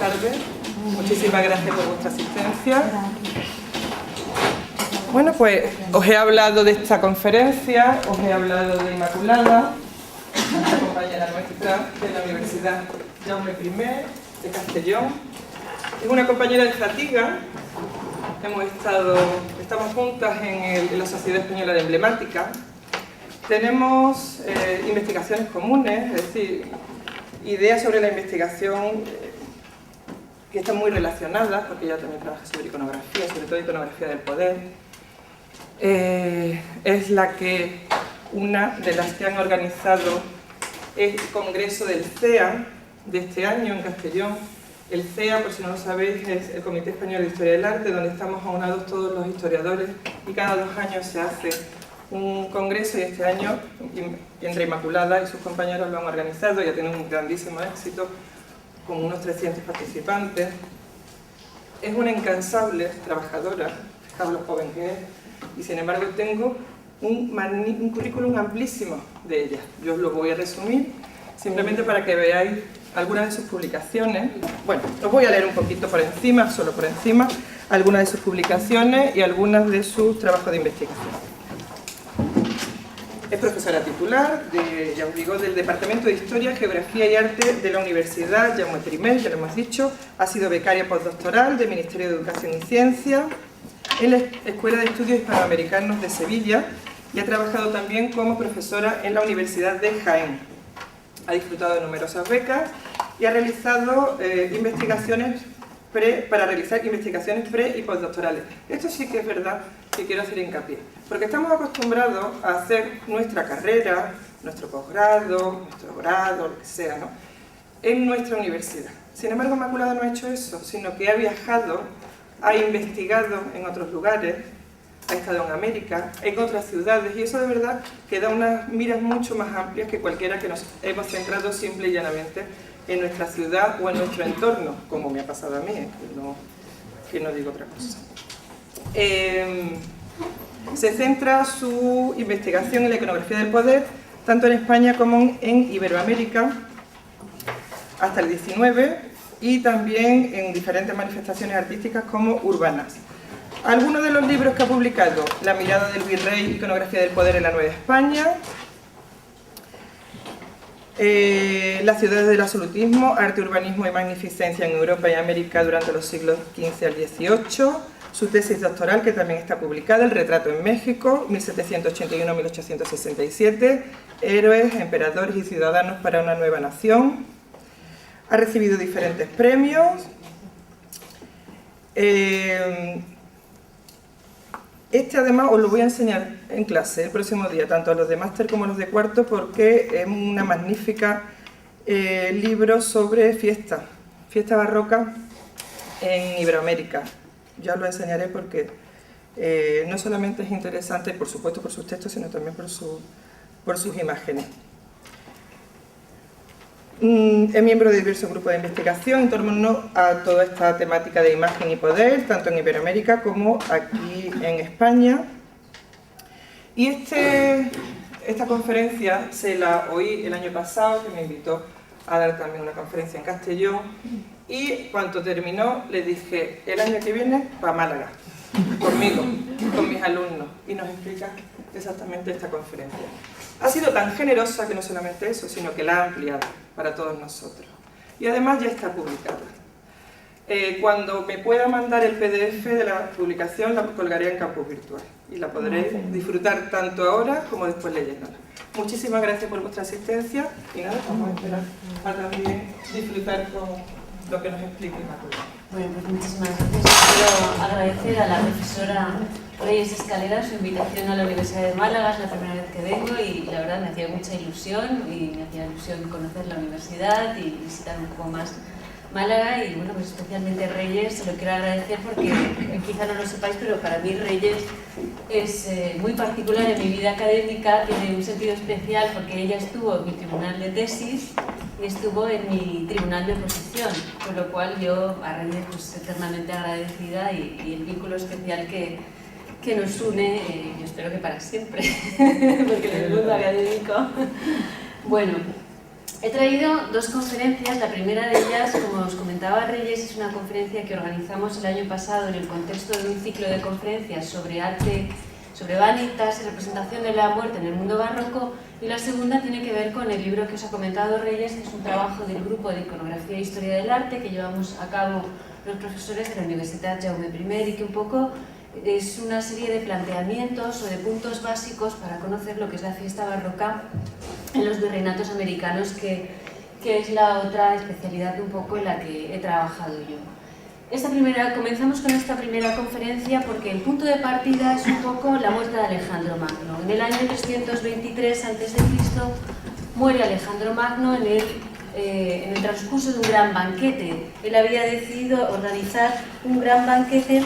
tardes. Muchísimas gracias por vuestra asistencia. Bueno, pues os he hablado de esta conferencia, os he hablado de Inmaculada, una compañera nuestra de la Universidad Jaume I de Castellón. Es una compañera de fatiga. Estamos juntas en la Sociedad Española de Emblemática. Tenemos investigaciones comunes, es decir, ideas sobre la investigación que están muy relacionadas, porque ella también trabaja sobre iconografía, sobre todo iconografía del poder. Es una de las que han organizado el congreso del CEA de este año en Castellón. El CEA, por si no lo sabéis, es el Comité Español de Historia del Arte, donde estamos aunados todos los historiadores y cada 2 años se hace un congreso, y este año entre Inmaculada y sus compañeros lo han organizado y ha tenido un grandísimo éxito con unos 300 participantes. Es una incansable trabajadora, fijaos lo joven que es, y sin embargo tengo un currículum amplísimo de ella. Yo os lo voy a resumir simplemente para que veáis algunas de sus publicaciones. Bueno, os voy a leer un poquito por encima, solo por encima, algunas de sus publicaciones y algunas de sus trabajos de investigación. Es profesora titular, ya os digo, del Departamento de Historia, Geografía y Arte de la Universidad Jaume I, ya lo hemos dicho. Ha sido becaria postdoctoral del Ministerio de Educación y Ciencia en la Escuela de Estudios Hispanoamericanos de Sevilla y ha trabajado también como profesora en la Universidad de Jaén. Ha disfrutado de numerosas becas y ha realizado investigaciones pre y postdoctorales. Esto sí que es verdad que quiero hacer hincapié, porque estamos acostumbrados a hacer nuestra carrera, nuestro posgrado, nuestro grado, lo que sea, ¿no?, en nuestra universidad. Sin embargo, Inmaculada no ha hecho eso, sino que ha viajado, ha investigado en otros lugares, ha estado en América, en otras ciudades, y eso de verdad que da unas miras mucho más amplias que cualquiera que nos hemos centrado simple y llanamente en nuestra ciudad o en nuestro entorno, como me ha pasado a mí, que no digo otra cosa. Se centra su investigación en la iconografía del poder, tanto en España como en Iberoamérica, hasta el 19, y también en diferentes manifestaciones artísticas como urbanas. Algunos de los libros que ha publicado: La mirada del virrey, iconografía del poder en la Nueva España, Las ciudades del absolutismo, arte, urbanismo y magnificencia en Europa y América durante los siglos XV al XVIII, su tesis doctoral, que también está publicada, El retrato en México, 1781-1867, héroes, emperadores y ciudadanos para una nueva nación. Ha recibido diferentes premios. Además os lo voy a enseñar en clase el próximo día, tanto a los de máster como a los de cuarto, porque es una magnífica libro sobre fiesta barroca en Iberoamérica. Ya os lo enseñaré porque no solamente es interesante, por supuesto, por sus textos, sino también por sus imágenes. Es miembro de diversos grupos de investigación en torno a toda esta temática de imagen y poder, tanto en Iberoamérica como aquí en España. Y esta conferencia se la oí el año pasado, que me invitó a dar también una conferencia en Castellón, y cuando terminó le dije: el año que viene para Málaga, conmigo, con mis alumnos, y nos explica exactamente esta conferencia. Ha sido tan generosa que no solamente eso, sino que la ha ampliado para todos nosotros. Y además ya está publicada. Cuando me pueda mandar el PDF de la publicación, la colgaré en Campus Virtual y la podréis disfrutar tanto ahora como después leyéndola. Muchísimas gracias por vuestra asistencia y nada, vamos a esperar a también disfrutar con lo que nos explique Inmaculada. Bueno, pues muchísimas gracias. Quiero agradecer a la profesora Reyes Escalera su invitación a la Universidad de Málaga. Es la primera vez que vengo y la verdad me hacía mucha ilusión, conocer la universidad y visitar un poco más Málaga. Y bueno, pues especialmente Reyes se lo quiero agradecer porque quizá no lo sepáis, pero para mí Reyes es muy particular en mi vida académica, tiene un sentido especial porque ella estuvo en mi tribunal de tesis y estuvo en mi tribunal de oposición, con lo cual yo a Reyes pues eternamente agradecida y el vínculo especial que nos une, yo espero que para siempre, porque en el mundo académico. Bueno, He traído dos conferencias. La primera de ellas, como os comentaba Reyes, es una conferencia que organizamos el año pasado en el contexto de un ciclo de conferencias sobre arte, sobre Vanitas y representación de la muerte en el mundo barroco, y la segunda tiene que ver con el libro que os ha comentado Reyes, que es un trabajo del grupo de iconografía e historia del arte que llevamos a cabo los profesores de la Universidad Jaume I, y que un poco es una serie de planteamientos o de puntos básicos para conocer lo que es la fiesta barroca en los virreinatos americanos, que es la otra especialidad un poco en la que he trabajado yo. Comenzamos con esta primera conferencia porque el punto de partida es un poco la muerte de Alejandro Magno. En el año 323 a.C. muere Alejandro Magno en el transcurso de un gran banquete. Él había decidido organizar un gran banquete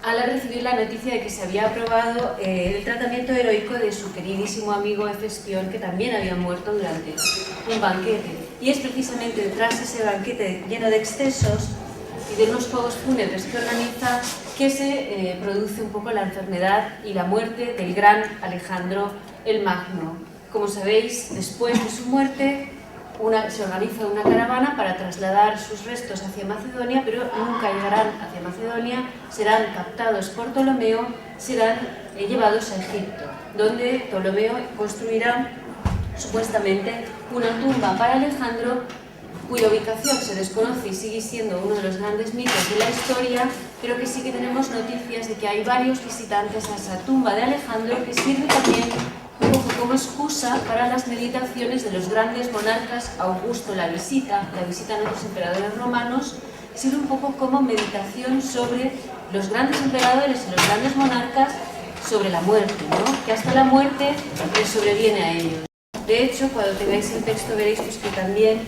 al recibir la noticia de que se había aprobado el tratamiento heroico de su queridísimo amigo Hefestión, que también había muerto durante un banquete. Y es precisamente detrás de ese banquete lleno de excesos y de unos juegos fúnebres que organiza que se produce un poco la enfermedad y la muerte del gran Alejandro el Magno. Como sabéis, después de su muerte se organiza una caravana para trasladar sus restos hacia Macedonia, pero nunca llegarán hacia Macedonia, serán captados por Ptolomeo, serán llevados a Egipto, donde Ptolomeo construirá supuestamente una tumba para Alejandro, cuya ubicación se desconoce y sigue siendo uno de los grandes mitos de la historia, pero que sí que tenemos noticias de que hay varios visitantes a esa tumba de Alejandro, que sirve también un poco como excusa para las meditaciones de los grandes monarcas. Augusto la visita a otros emperadores romanos, sirve un poco como meditación sobre los grandes emperadores y los grandes monarcas, sobre la muerte, ¿no? Que hasta la muerte les sobreviene a ellos. De hecho, cuando tengáis el texto veréis pues, que también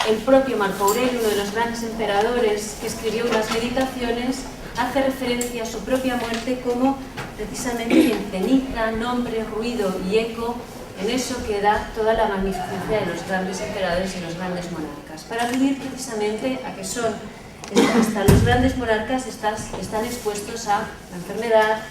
el propio Marco Aurelio, uno de los grandes emperadores que escribió unas meditaciones, hace referencia a su propia muerte como precisamente en ceniza, nombre, ruido y eco, en eso que da toda la magnificencia de los grandes emperadores y los grandes monarcas, para aludir precisamente a que hasta los grandes monarcas están expuestos a la enfermedad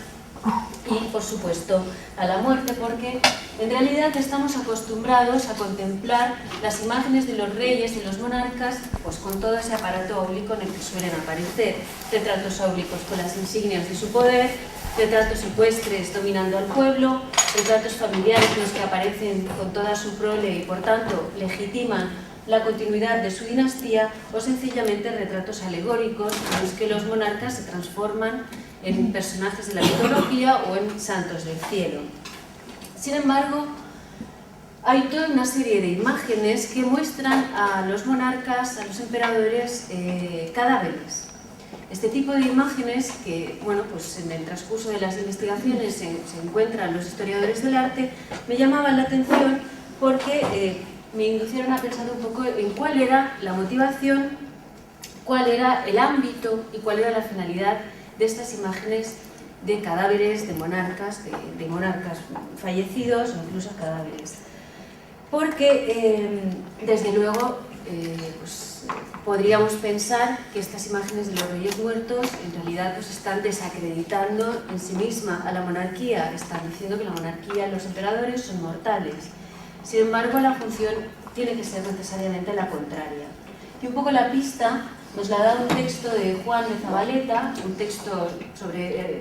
y, por supuesto, a la muerte, porque en realidad estamos acostumbrados a contemplar las imágenes de los reyes, de los monarcas, pues con todo ese aparato áulico en el que suelen aparecer. Retratos áulicos con las insignias de su poder, retratos ecuestres dominando al pueblo, retratos familiares en los que aparecen con toda su prole y, por tanto, legitiman la continuidad de su dinastía, o sencillamente retratos alegóricos en los que los monarcas se transforman en personajes de la mitología o en santos del cielo. Sin embargo, hay toda una serie de imágenes que muestran a los monarcas, a los emperadores, cadáveres. Este tipo de imágenes que, bueno, pues en el transcurso de las investigaciones se encuentran los historiadores del arte, me llamaban la atención porque me inducieron a pensar un poco en cuál era la motivación, cuál era el ámbito y cuál era la finalidad de estas imágenes de cadáveres de monarcas fallecidos o incluso cadáveres. Porque, desde luego, pues, podríamos pensar que estas imágenes de los reyes muertos en realidad pues, están desacreditando en sí misma a la monarquía, están diciendo que la monarquía, los emperadores son mortales. Sin embargo, la función tiene que ser necesariamente la contraria. Y un poco la pista nos la da un texto de Juan de Zabaleta, un texto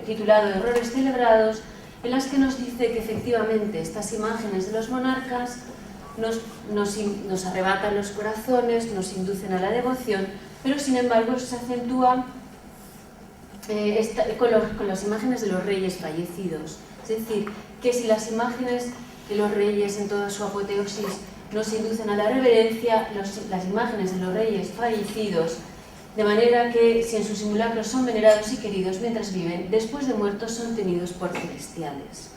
titulado Errores celebrados, en las que nos dice que efectivamente estas imágenes de los monarcas nos arrebatan los corazones, nos inducen a la devoción, pero sin embargo eso se acentúa con las imágenes de los reyes fallecidos. Es decir, que si las imágenes de los reyes en toda su apoteosis nos inducen a la reverencia, las imágenes de los reyes fallecidos, de manera que si en sus simulacros son venerados y queridos mientras viven, después de muertos son tenidos por celestiales.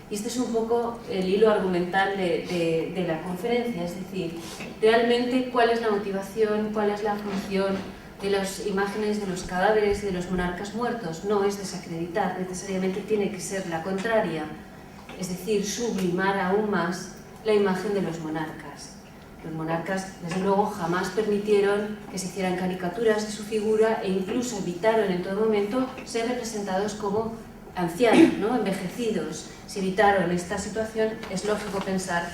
Y este es un poco el hilo argumental de la conferencia, es decir, realmente cuál es la motivación, cuál es la función de las imágenes de los cadáveres de los monarcas muertos. No es desacreditar, necesariamente tiene que ser la contraria, es decir, sublimar aún más la imagen de los monarcas. Los monarcas, desde luego, jamás permitieron que se hicieran caricaturas de su figura e incluso evitaron en todo momento ser representados como ancianos, ¿no? Envejecidos. Si evitaron esta situación, es lógico pensar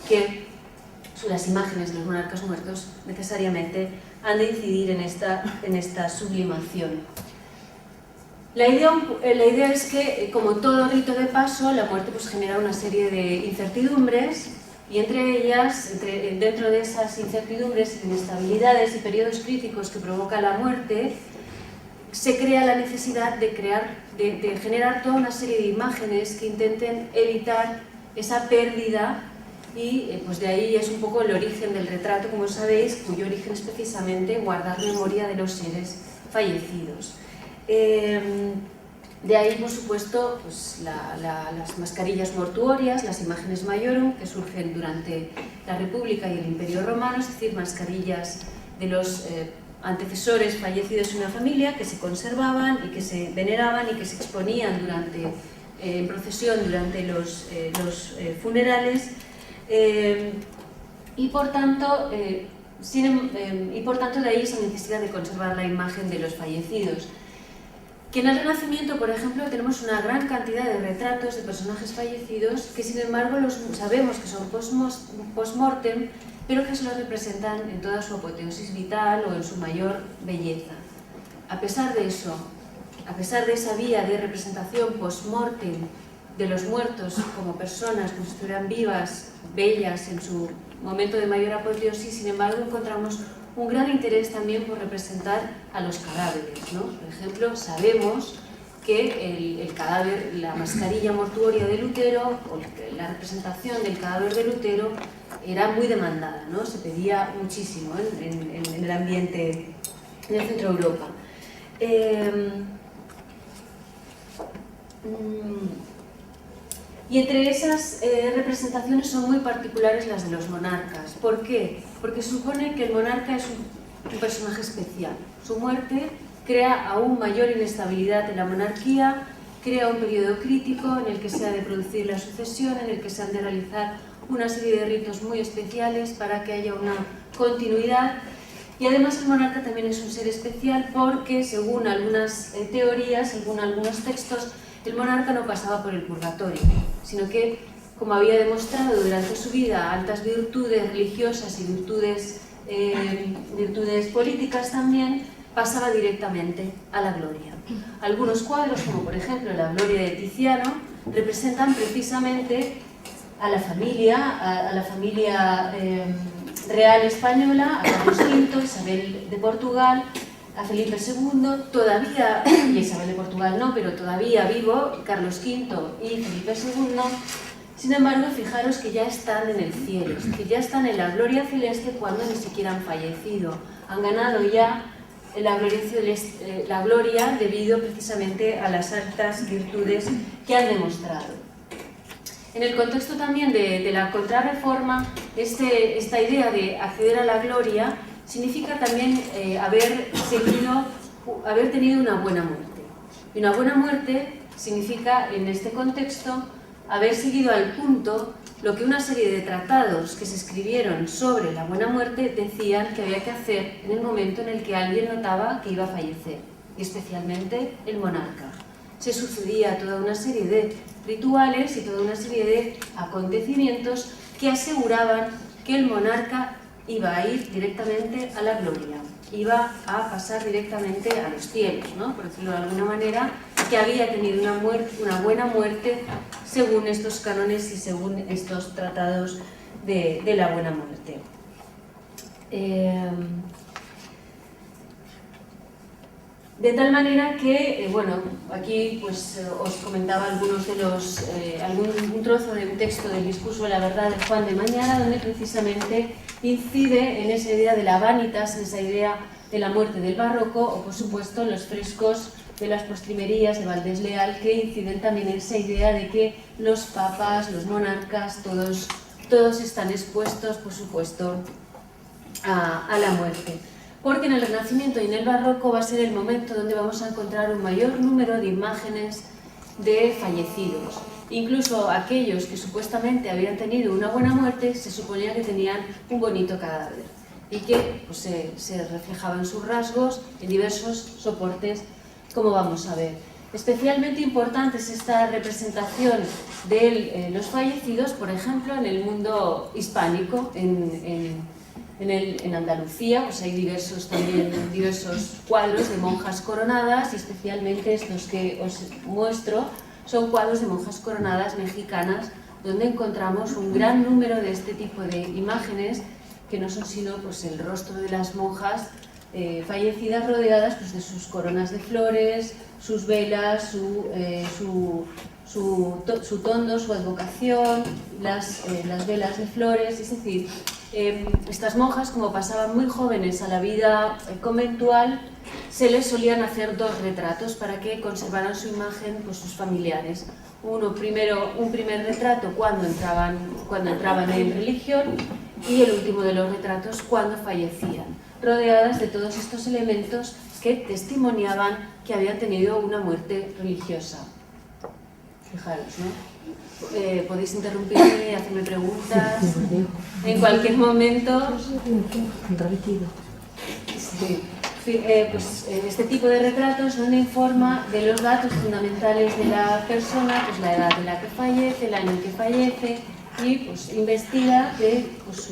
que las imágenes de los monarcas muertos necesariamente han de incidir en esta sublimación. La idea es que, como todo rito de paso, la muerte pues, genera una serie de incertidumbres y entre ellas, dentro de esas incertidumbres, inestabilidades y periodos críticos que provoca la muerte, se crea la necesidad de generar toda una serie de imágenes que intenten evitar esa pérdida y pues de ahí es un poco el origen del retrato, como sabéis, cuyo origen es precisamente guardar memoria de los seres fallecidos. De ahí, por supuesto, pues, las mascarillas mortuorias, las imágenes maiorum, que surgen durante la República y el Imperio Romano, es decir, mascarillas de los antecesores fallecidos en una familia que se conservaban y que se veneraban y que se exponían en procesión durante los funerales y por tanto de ahí esa necesidad de conservar la imagen de los fallecidos. Que en el Renacimiento, por ejemplo, tenemos una gran cantidad de retratos de personajes fallecidos que, sin embargo, sabemos que son post-mortem, pero que se los representan en toda su apoteosis vital o en su mayor belleza. A pesar de eso, a pesar de esa vía de representación post-mortem de los muertos como personas, como si estuvieran vivas, bellas en su momento de mayor apoteosis, sin embargo, encontramos un gran interés también por representar a los cadáveres, ¿no? Por ejemplo, sabemos que el cadáver, la mascarilla mortuoria de Lutero, o la representación del cadáver de Lutero, era muy demandada, ¿no? Se pedía muchísimo en el ambiente del centro de Europa. Y entre esas representaciones son muy particulares las de los monarcas. ¿Por qué? Porque supone que el monarca es un personaje especial. Su muerte crea aún mayor inestabilidad en la monarquía, crea un periodo crítico en el que se ha de producir la sucesión, en el que se han de realizar una serie de ritos muy especiales para que haya una continuidad. Y además el monarca también es un ser especial porque, según algunas teorías, según algunos textos, el monarca no pasaba por el purgatorio, sino que, como había demostrado durante su vida, altas virtudes religiosas y virtudes políticas también, pasaba directamente a la gloria. Algunos cuadros, como por ejemplo la Gloria de Tiziano, representan precisamente a la familia real española, a Carlos V, Isabel de Portugal, a Felipe II, todavía, y Isabel de Portugal no, pero todavía vivo, Carlos V y Felipe II. Sin embargo, fijaros que ya están en el cielo, que ya están en la gloria celeste cuando ni siquiera han fallecido. Han ganado ya la gloria debido precisamente a las altas virtudes que han demostrado. En el contexto también de la Contrarreforma, esta idea de acceder a la gloria significa también haber tenido una buena muerte. Y una buena muerte significa, en este contexto, haber seguido al punto lo que una serie de tratados que se escribieron sobre la buena muerte decían que había que hacer en el momento en el que alguien notaba que iba a fallecer, y especialmente el monarca. Se sucedía toda una serie de rituales y toda una serie de acontecimientos que aseguraban que el monarca iba a ir directamente a la gloria, iba a pasar directamente a los cielos, ¿no? Por decirlo de alguna manera, que había tenido una buena muerte según estos cánones y según estos tratados de la buena muerte. De tal manera que, bueno, aquí pues os comentaba un trozo de un texto del Discurso de la Verdad de Juan de Mañara, donde precisamente incide en esa idea de la vanitas, en esa idea de la muerte del barroco, o por supuesto en los frescos de las postrimerías de Valdés Leal, que inciden también en esa idea de que los papas, los monarcas, todos están expuestos, por supuesto, a la muerte. Porque en el Renacimiento y en el Barroco va a ser el momento donde vamos a encontrar un mayor número de imágenes de fallecidos. Incluso aquellos que supuestamente habían tenido una buena muerte, se suponía que tenían un bonito cadáver y que pues, se reflejaban sus rasgos en diversos soportes, como vamos a ver. Especialmente importante es esta representación de los fallecidos, por ejemplo, en el mundo hispánico, en Andalucía, pues hay diversos cuadros de monjas coronadas, y especialmente estos que os muestro son cuadros de monjas coronadas mexicanas, donde encontramos un gran número de este tipo de imágenes que no son sino pues, el rostro de las monjas fallecidas rodeadas pues, de sus coronas de flores, sus velas, su tondo, su advocación, las velas de flores. Es decir, estas monjas, como pasaban muy jóvenes a la vida conventual, se les solían hacer dos retratos para que conservaran su imagen pues, sus familiares. Un primer retrato cuando entraban en religión, y el último de los retratos cuando fallecían, rodeadas de todos estos elementos que testimoniaban que habían tenido una muerte religiosa. Fijaros, ¿no? Podéis interrumpirme, hacerme preguntas en cualquier momento. Sí. Pues este tipo de retratos donde informa de los datos fundamentales de la persona, pues la edad de la que fallece, el año en que fallece, y pues investiga de pues,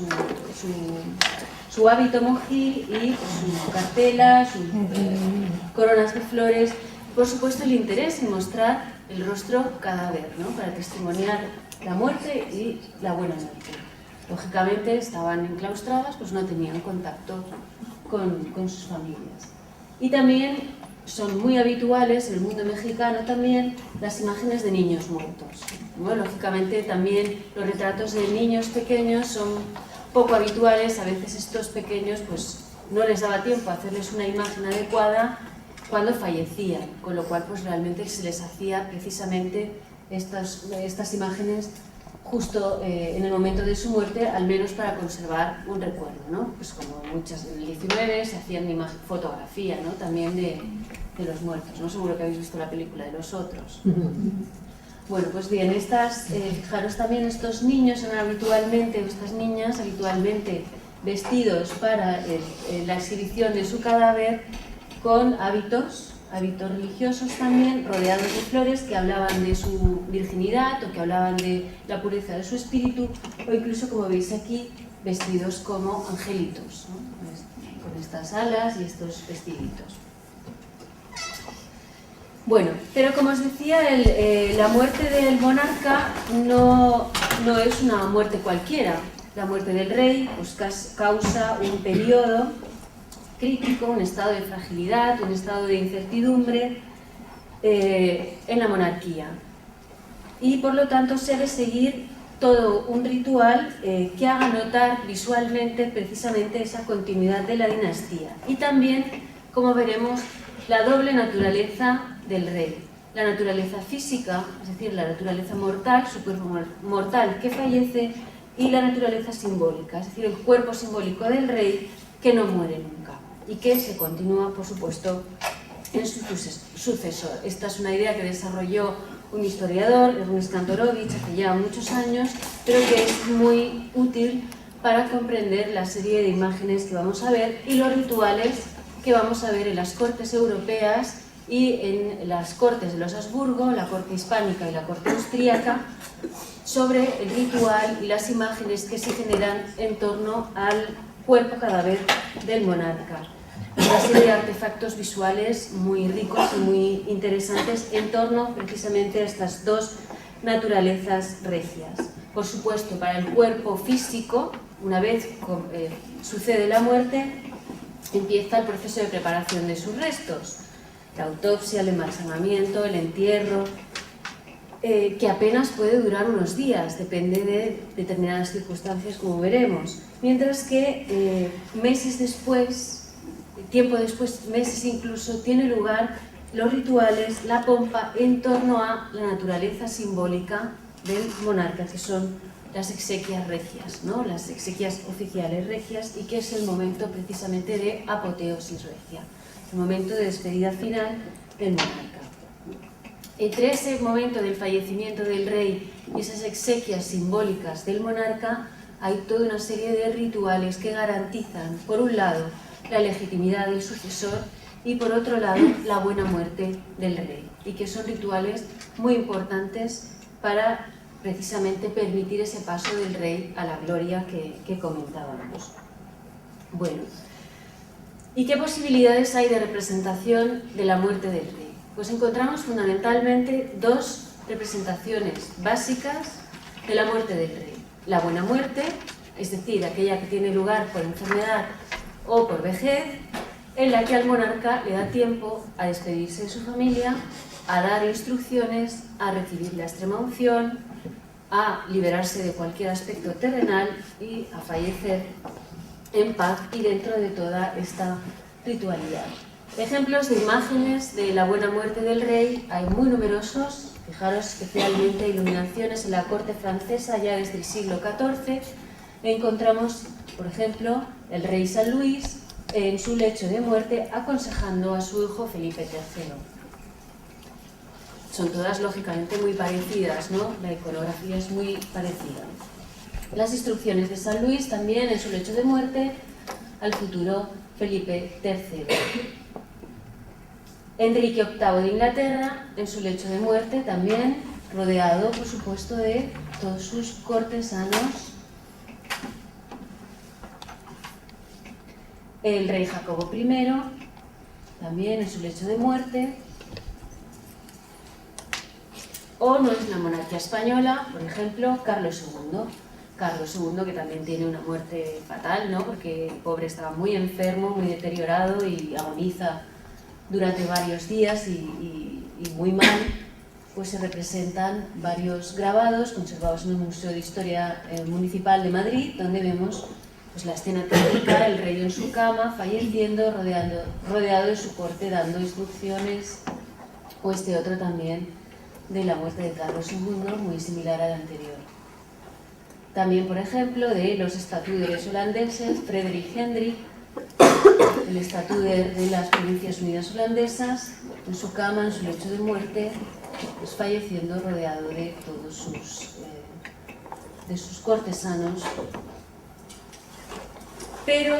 su hábito monjil y pues, su cartela, sus coronas de flores. Por supuesto, el interés en mostrar el rostro cadáver, ¿no? Para testimoniar la muerte y la buena muerte. Lógicamente, estaban enclaustradas, pues no tenían contacto con sus familias. Y también son muy habituales en el mundo mexicano también las imágenes de niños muertos. Bueno, lógicamente también los retratos de niños pequeños son poco habituales. A veces estos pequeños pues no les daba tiempo a hacerles una imagen adecuada cuando fallecían, con lo cual pues realmente se les hacía precisamente estas imágenes justo en el momento de su muerte, al menos para conservar un recuerdo, ¿no? Pues como muchas en el 19 se hacían fotografía, ¿no? También de los muertos, ¿no? Seguro que habéis visto la película de Los Otros. Bueno, pues bien, fijaros también, estos niños son habitualmente, estas niñas habitualmente vestidos para la exhibición de su cadáver con hábitos religiosos también, rodeados de flores que hablaban de su virginidad o que hablaban de la pureza de su espíritu, o incluso, como veis aquí, vestidos como angelitos, ¿no? Con estas alas y estos vestiditos. Bueno, pero como os decía, la muerte del monarca no es una muerte cualquiera. La muerte del rey pues, causa un periodo crítico, un estado de fragilidad, un estado de incertidumbre en la monarquía. Y por lo tanto se debe seguir todo un ritual que haga notar visualmente precisamente esa continuidad de la dinastía. Y también, como veremos, la doble naturaleza del rey. La naturaleza física, es decir, la naturaleza mortal, su cuerpo mortal que fallece, y la naturaleza simbólica, es decir, el cuerpo simbólico del rey que no muere nunca y que se continúa, por supuesto, en su sucesor. Esta es una idea que desarrolló un historiador, Ernest Kantorowicz, hace ya muchos años, pero que es muy útil para comprender la serie de imágenes que vamos a ver y los rituales que vamos a ver en las cortes europeas y en las cortes de los Habsburgo, la corte hispánica y la corte austríaca, sobre el ritual y las imágenes que se generan en torno al cuerpo cadáver del monarca. Una serie de artefactos visuales muy ricos y muy interesantes en torno precisamente a estas dos naturalezas regias. Por supuesto, para el cuerpo físico, una vez sucede la muerte, empieza el proceso de preparación de sus restos. La autopsia, el embalsamamiento, el entierro, que apenas puede durar unos días, depende de determinadas circunstancias, como veremos. Mientras que meses después, tiempo después, meses incluso, tiene lugar los rituales, la pompa en torno a la naturaleza simbólica del monarca, que son las exequias regias, ¿no? Las exequias oficiales regias, y que es el momento precisamente de apoteosis regia, el momento de despedida final del monarca. Entre ese momento del fallecimiento del rey y esas exequias simbólicas del monarca hay toda una serie de rituales que garantizan, por un lado, la legitimidad del sucesor y por otro lado la buena muerte del rey, y que son rituales muy importantes para precisamente permitir ese paso del rey a la gloria que comentábamos. Bueno, ¿y qué posibilidades hay de representación de la muerte del rey? Pues encontramos fundamentalmente dos representaciones básicas de la muerte del rey. La buena muerte, es decir, aquella que tiene lugar por enfermedad o por vejez, en la que al monarca le da tiempo a despedirse de su familia, a dar instrucciones, a recibir la extrema unción, a liberarse de cualquier aspecto terrenal y a fallecer en paz y dentro de toda esta ritualidad. Ejemplos de imágenes de la buena muerte del rey hay muy numerosos. Fijaros especialmente iluminaciones en la corte francesa ya desde el siglo XIV. Encontramos, por ejemplo, el rey San Luis en su lecho de muerte aconsejando a su hijo Felipe III. Son todas lógicamente muy parecidas, ¿no? La iconografía es muy parecida. Las instrucciones de San Luis también en su lecho de muerte al futuro Felipe III. Enrique VIII de Inglaterra en su lecho de muerte también rodeado, por supuesto, de todos sus cortesanos. El rey Jacobo I también en su lecho de muerte. O no es la monarquía española, por ejemplo, Carlos II. Carlos II, que también tiene una muerte fatal, ¿no? Porque el pobre estaba muy enfermo, muy deteriorado y agoniza durante varios días y muy mal. Pues se representan varios grabados conservados en el Museo de Historia Municipal de Madrid, donde vemos pues, la escena típica, el rey en su cama, falleciendo, rodeado de su corte, dando instrucciones, o este otro también de la muerte de Carlos II, muy similar al anterior. También, por ejemplo, de los estatúderes holandeses, Frederik Hendrik, el estatúder de las Provincias Unidas holandesas, en su cama, en su lecho de muerte, pues falleciendo rodeado de todos sus cortesanos. Pero,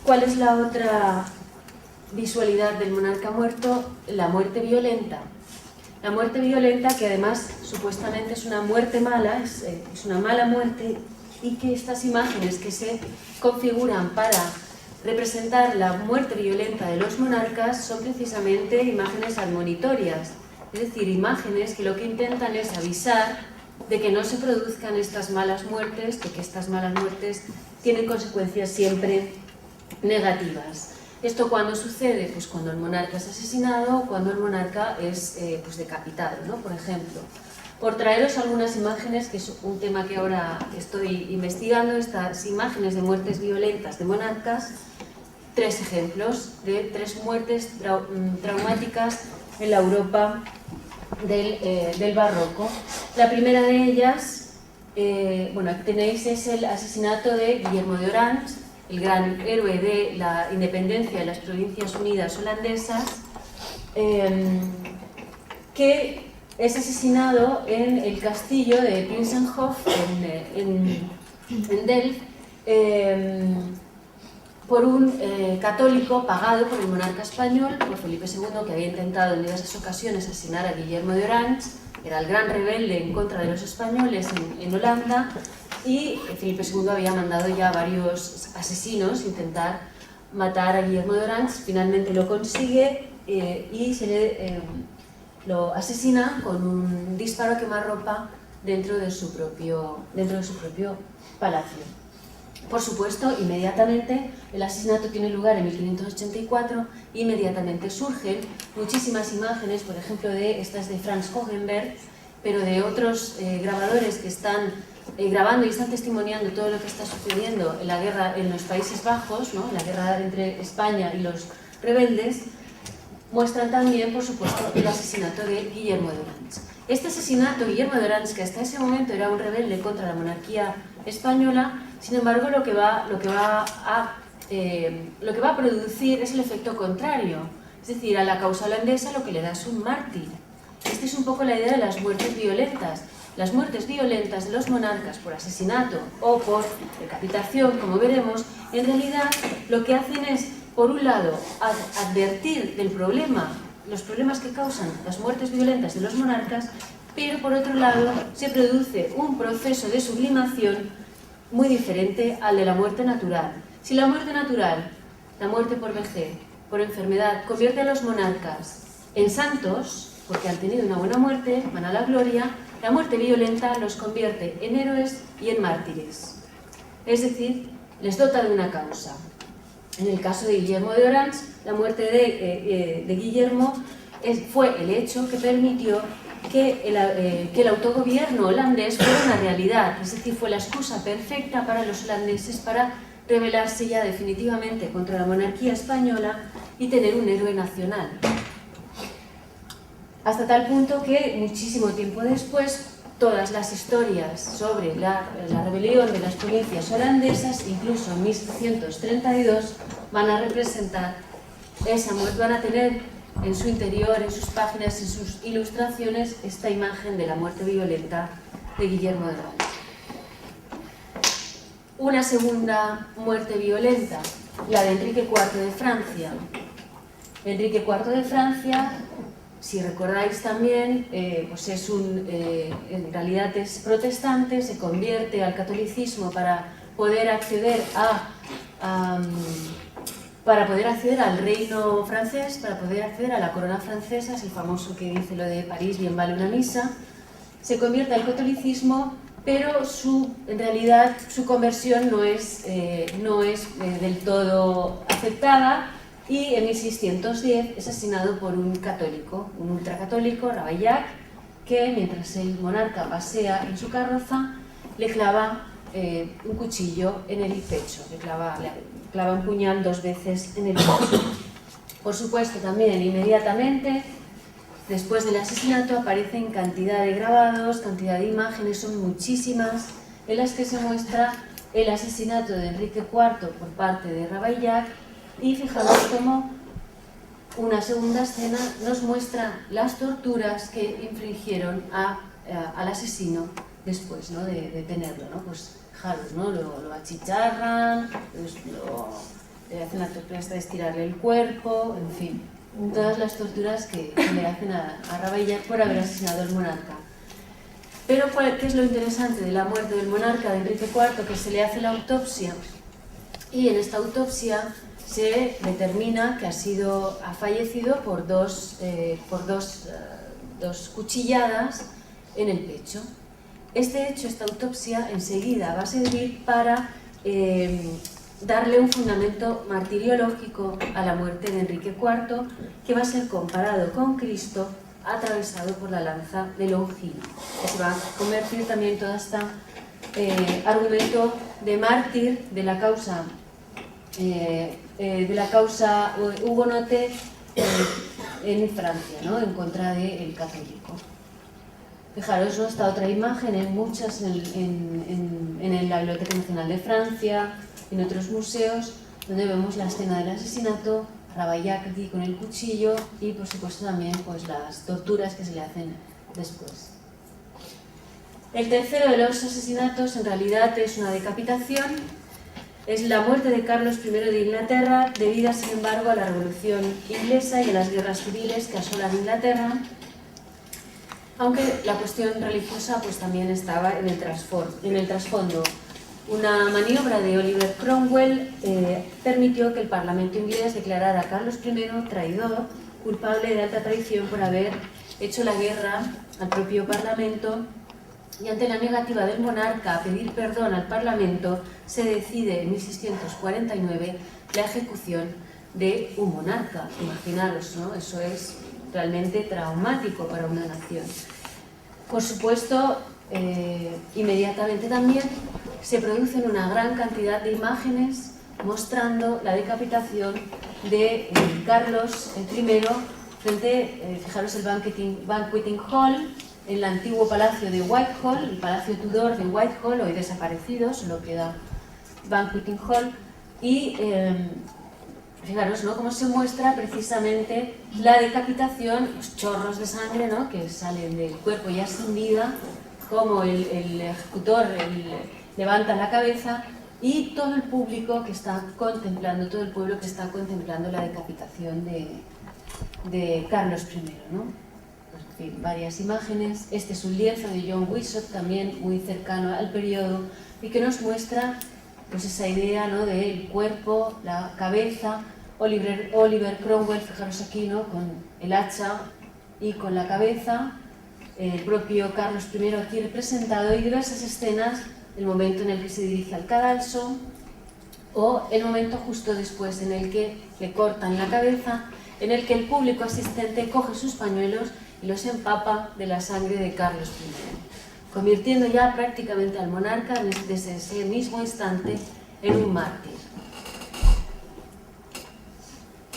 ¿cuál es la otra visualidad del monarca muerto? La muerte violenta. La muerte violenta, que además supuestamente es una muerte mala, es una mala muerte, y que estas imágenes que se configuran para representar la muerte violenta de los monarcas son precisamente imágenes admonitorias, es decir, imágenes que lo que intentan es avisar de que no se produzcan estas malas muertes, de que estas malas muertes tienen consecuencias siempre negativas. ¿Esto cuándo sucede? Pues cuando el monarca es asesinado o cuando el monarca es pues decapitado, ¿no? Por ejemplo. Por traeros algunas imágenes, que es un tema que ahora estoy investigando, estas imágenes de muertes violentas de monarcas, 3 ejemplos de 3 muertes traumáticas en la Europa del barroco. La primera de ellas, bueno, aquí tenéis, es el asesinato de Guillermo de Orange, el gran héroe de la independencia de las Provincias Unidas holandesas, que es asesinado en el castillo de Prinsenhof, en Delft, por un católico pagado por el monarca español, por Felipe II, que había intentado en diversas ocasiones asesinar a Guillermo de Orange, que era el gran rebelde en contra de los españoles en Holanda, y Felipe II había mandado ya a varios asesinos intentar matar a Guillermo de Orange. Finalmente lo consigue y se lo asesina con un disparo a quemarropa dentro de su propio palacio. Por supuesto, inmediatamente el asesinato tiene lugar en 1584, inmediatamente surgen muchísimas imágenes, por ejemplo de estas de Franz Hohenberg, pero de otros grabadores que están grabando y están testimoniando todo lo que está sucediendo en la guerra en los Países Bajos, ¿no? La guerra entre España y los rebeldes, muestran también, por supuesto, el asesinato de Guillermo de Orange. Este asesinato, Guillermo de Orange, que hasta ese momento era un rebelde contra la monarquía española, sin embargo, lo que va a producir es el efecto contrario, es decir, a la causa holandesa lo que le da es un mártir. Esta es un poco la idea de las muertes violentas. las muertes violentas de los monarcas por asesinato o por decapitación, como veremos, en realidad lo que hacen es, por un lado, advertir del problema, los problemas que causan las muertes violentas de los monarcas, pero por otro lado se produce un proceso de sublimación muy diferente al de la muerte natural. Si la muerte natural, la muerte por vejez, por enfermedad, convierte a los monarcas en santos, porque han tenido una buena muerte, van a la gloria, la muerte violenta los convierte en héroes y en mártires. Es decir, les dota de una causa. En el caso de Guillermo de Orange, la muerte de Guillermo fue el hecho que permitió que el autogobierno holandés fuera una realidad, es decir, fue la excusa perfecta para los holandeses para rebelarse ya definitivamente contra la monarquía española y tener un héroe nacional. Hasta tal punto que muchísimo tiempo después todas las historias sobre la rebelión de las provincias holandesas, incluso en 1732, van a representar esa muerte, van a tener en su interior, en sus páginas, en sus ilustraciones, esta imagen de la muerte violenta de Guillermo de Orange. Una segunda muerte violenta, la de Enrique IV de Francia. Enrique IV de Francia, si recordáis también, pues en realidad es protestante, se convierte al catolicismo para poder acceder al reino francés, para poder acceder a la corona francesa, es el famoso que dice lo de París, bien vale una misa. Se convierte al catolicismo, pero en realidad su conversión no es del todo aceptada, y en 1610 es asesinado por un católico, un ultracatólico, Ravaillac, que mientras el monarca pasea en su carroza le clava un cuchillo en el pecho, le clava un puñal 2 veces en el pecho. Por supuesto, también inmediatamente después del asesinato aparecen cantidad de grabados, cantidad de imágenes, son muchísimas, en las que se muestra el asesinato de Enrique IV por parte de Ravaillac, y fijaros cómo una segunda escena nos muestra las torturas que infligieron al asesino después, ¿no?, de tenerlo, ¿no? Pues fijaros, ¿no?, lo achicharran, le hacen la tortura hasta estirarle el cuerpo, en fin, todas las torturas que le hacen a Ravaillac por haber asesinado al monarca. Pero ¿qué es lo interesante de la muerte del monarca de Enrique IV? Que se le hace la autopsia, y en esta autopsia se determina que ha fallecido por dos cuchilladas en el pecho. Este hecho, esta autopsia, enseguida va a servir para darle un fundamento martiriológico a la muerte de Enrique IV, que va a ser comparado con Cristo atravesado por la lanza de Longino, que se va a convertir también todo este argumento de mártir de la causa hugonote en Francia, ¿no?, en contra del católico. Fijaros, ¿no?, esta otra imagen, en muchas en la Biblioteca Nacional de Francia, en otros museos, donde vemos la escena del asesinato, Ravaillac aquí con el cuchillo y por supuesto también pues las torturas que se le hacen después. El tercero de los asesinatos en realidad es una decapitación. Es la muerte de Carlos I de Inglaterra, debida sin embargo a la Revolución Inglesa y a las guerras civiles que asolan Inglaterra, aunque la cuestión religiosa pues también estaba en el trasfondo. Una maniobra de Oliver Cromwell permitió que el Parlamento inglés declarara a Carlos I traidor, culpable de alta traición por haber hecho la guerra al propio Parlamento, y ante la negativa del monarca a pedir perdón al Parlamento, se decide en 1649 la ejecución de un monarca. Imaginaros, ¿no? Eso es realmente traumático para una nación. Por supuesto, inmediatamente también se producen una gran cantidad de imágenes mostrando la decapitación de Carlos I frente, fijaros, el Banqueting Hall, en el antiguo palacio de Whitehall, el palacio Tudor de Whitehall, hoy desaparecido, solo queda Banqueting Hall, y fijaros, ¿no?, cómo se muestra precisamente la decapitación, los chorros de sangre, ¿no?, que salen del cuerpo ya sin vida, cómo el ejecutor levanta la cabeza y todo el público que está contemplando, todo el pueblo que está contemplando la decapitación de Carlos I, ¿no? Pues, en fin, varias imágenes. Este es un lienzo de John Wishart, también muy cercano al periodo, y que nos muestra pues esa idea, ¿no?, del cuerpo, la cabeza. Oliver Cromwell, fijaros aquí, ¿no?, con el hacha y con la cabeza, el propio Carlos I aquí representado, y diversas escenas, el momento en el que se dirige al cadalso o el momento justo después en el que le cortan la cabeza, en el que el público asistente coge sus pañuelos y los empapa de la sangre de Carlos I, convirtiendo ya prácticamente al monarca desde ese mismo instante en un mártir.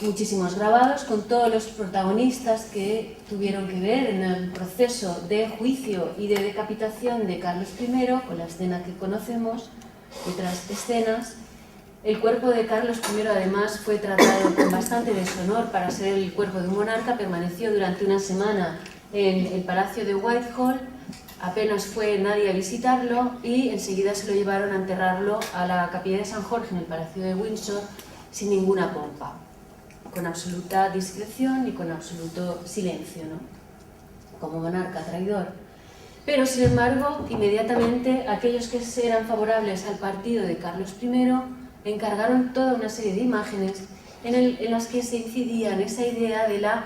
Muchísimos grabados con todos los protagonistas que tuvieron que ver en el proceso de juicio y de decapitación de Carlos I, con la escena que conocemos, y otras escenas. El cuerpo de Carlos I además fue tratado con bastante deshonor para ser el cuerpo de un monarca. Permaneció durante una semana en el Palacio de Whitehall, apenas fue nadie a visitarlo y enseguida se lo llevaron a enterrarlo a la capilla de San Jorge en el Palacio de Windsor sin ninguna pompa, con absoluta discreción y con absoluto silencio, ¿no?, como monarca traidor. Pero, sin embargo, inmediatamente aquellos que eran favorables al partido de Carlos I encargaron toda una serie de imágenes en las que se incidía en esa idea de la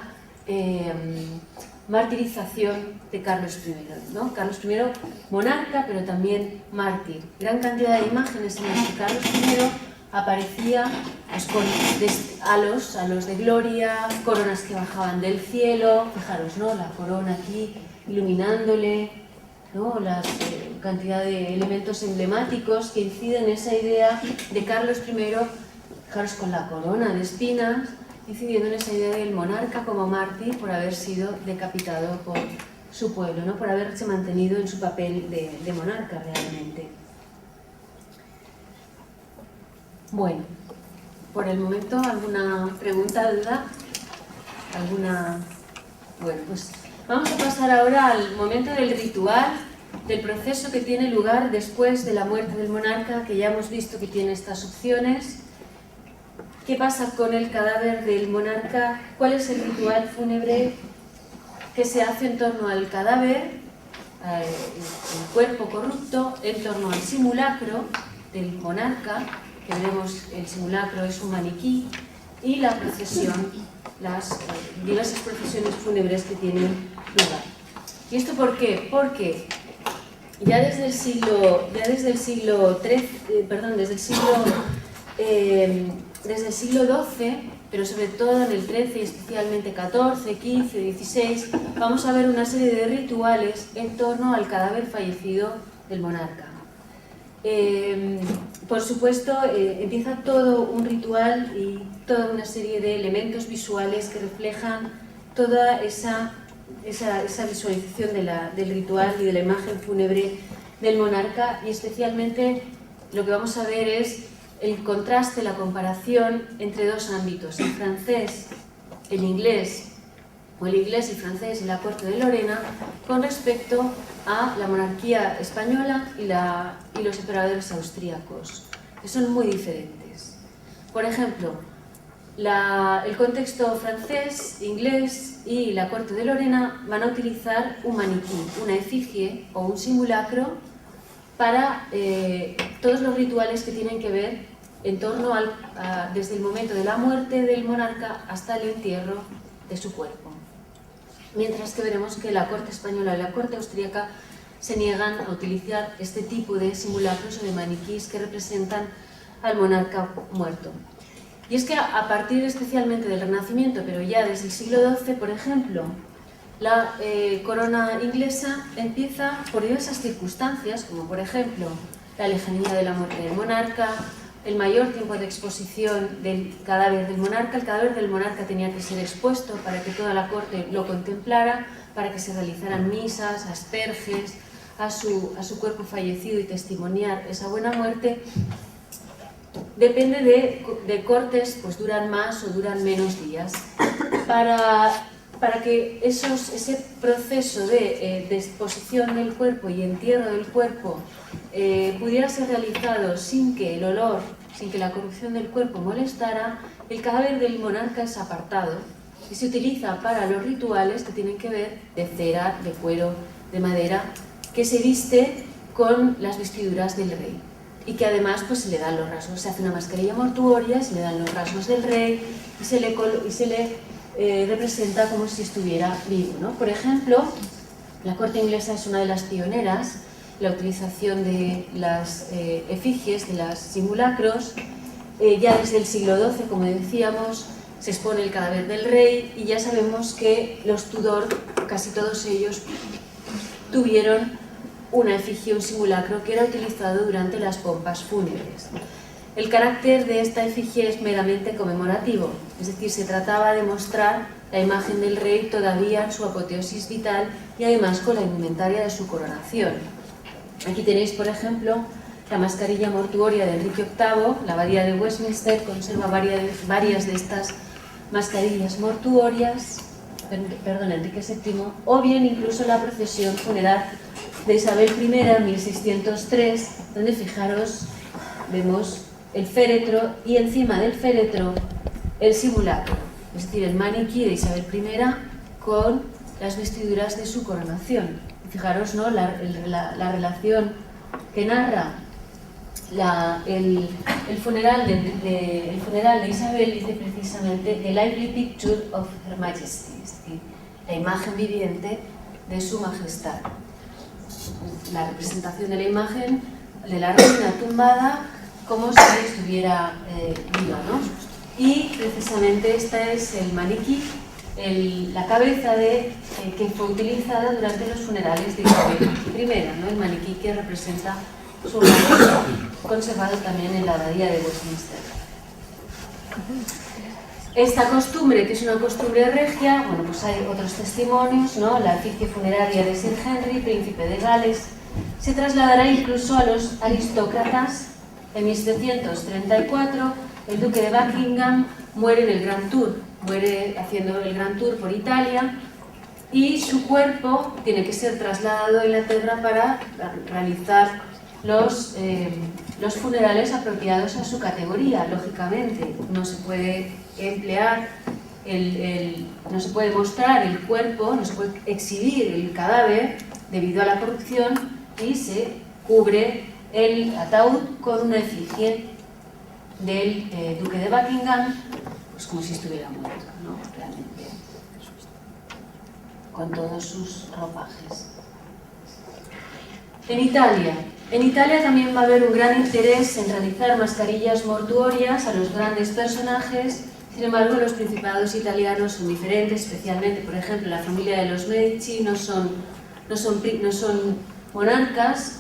martirización de Carlos I, ¿no? Carlos I, monarca, pero también mártir. Gran cantidad de imágenes en las que Carlos I aparecía pues, con halos de gloria, coronas que bajaban del cielo, fijaros, ¿no?, la corona aquí iluminándole, ¿no?, la cantidad de elementos emblemáticos que inciden en esa idea de Carlos I, fijaros, con la corona de espinas, incidiendo en esa idea del monarca como mártir por haber sido decapitado por su pueblo, ¿no?, por haberse mantenido en su papel de monarca realmente. Bueno, por el momento, ¿alguna pregunta, duda? Bueno, pues vamos a pasar ahora al momento del ritual, del proceso que tiene lugar después de la muerte del monarca, que ya hemos visto que tiene estas opciones. ¿Qué pasa con el cadáver del monarca? ¿Cuál es el ritual fúnebre que se hace en torno al cadáver, el cuerpo corrupto, en torno al simulacro del monarca? Que vemos, el simulacro es un maniquí, y la procesión, las diversas procesiones fúnebres que tienen lugar. ¿Y esto por qué? Porque ya desde el siglo XII, pero sobre todo en el XIII y especialmente XIV, XV, XVI, vamos a ver una serie de rituales en torno al cadáver fallecido del monarca. Por supuesto, empieza todo un ritual y toda una serie de elementos visuales que reflejan toda esa visualización del ritual y de la imagen fúnebre del monarca, y especialmente lo que vamos a ver es el contraste, la comparación entre dos ámbitos, el francés, el inglés, o el inglés y francés en la corte de Lorena, con respecto a la monarquía española y los emperadores austríacos, que son muy diferentes. Por ejemplo, el contexto francés, inglés y la corte de Lorena van a utilizar un maniquí, una efigie o un simulacro para todos los rituales que tienen que ver en torno desde el momento de la muerte del monarca hasta el entierro de su cuerpo. Mientras que veremos que la corte española y la corte austríaca se niegan a utilizar este tipo de simulacros o de maniquís que representan al monarca muerto. Y es que a partir especialmente del Renacimiento, pero ya desde el siglo XII, por ejemplo, la corona inglesa empieza por diversas circunstancias, como por ejemplo la lejanía de la muerte del monarca, el mayor tiempo de exposición del cadáver del monarca. El cadáver del monarca tenía que ser expuesto para que toda la corte lo contemplara, para que se realizaran misas, asperges a su cuerpo fallecido y testimoniar esa buena muerte. Depende de cortes, pues duran más o duran menos días. Para para que ese proceso de disposición del cuerpo y entierro del cuerpo pudiera ser realizado sin que el olor, sin que la corrupción del cuerpo molestara, el cadáver del monarca es apartado y se utiliza para los rituales que tienen que ver de cera, de cuero, de madera, que se viste con las vestiduras del rey y que además pues se le dan los rasgos, se hace una mascarilla mortuoria, se le dan los rasgos del rey y se le representa como si estuviera vivo, ¿no? Por ejemplo, la corte inglesa es una de las pioneras en la utilización de las efigies, de los simulacros. Ya desde el siglo XII, como decíamos, se expone el cadáver del rey y ya sabemos que los Tudor, casi todos ellos, tuvieron una efigie, un simulacro que era utilizado durante las pompas fúnebres. El carácter de esta efigie es meramente conmemorativo, es decir, se trataba de mostrar la imagen del rey todavía en su apoteosis vital y además con la indumentaria de su coronación. Aquí tenéis, por ejemplo, la mascarilla mortuoria de Enrique VIII. La abadía de Westminster conserva varias de estas mascarillas mortuorias, Enrique VII, o bien incluso la procesión funeral de Isabel I en 1603, donde fijaros, vemos el féretro y encima del féretro el simulacro, es decir, el maniquí de Isabel I con las vestiduras de su coronación. Fijaros, ¿no?, la relación que narra el funeral de Isabel, dice precisamente The Lively Picture of Her Majesty, es decir, la imagen viviente de su majestad. La representación de la imagen de la reina tumbada como si estuviera viva, ¿no? Y precisamente esta es el maniquí, la cabeza que fue utilizada durante los funerales de Isabel I, ¿no? El maniquí que representa su majestad, conservado también en la abadía de Westminster. Esta costumbre, que es una costumbre regia, bueno, pues hay otros testimonios, ¿no? La efigie funeraria de Sir Henry, príncipe de Gales, se trasladará incluso a los aristócratas. En 1734, el duque de Buckingham muere en el Grand Tour, muere haciendo el Grand Tour por Italia, y su cuerpo tiene que ser trasladado a Inglaterra para realizar los funerales apropiados a su categoría. Lógicamente, no se puede emplear, no se puede mostrar el cuerpo, no se puede exhibir el cadáver debido a la corrupción, y se cubre el ataúd con una efigie del duque de Buckingham, pues como si estuviera muerto, ¿no? Realmente, con todos sus ropajes. En Italia también va a haber un gran interés en realizar mascarillas mortuorias a los grandes personajes. Sin embargo, los principados italianos son diferentes, especialmente, por ejemplo, la familia de los Medici no son monarcas,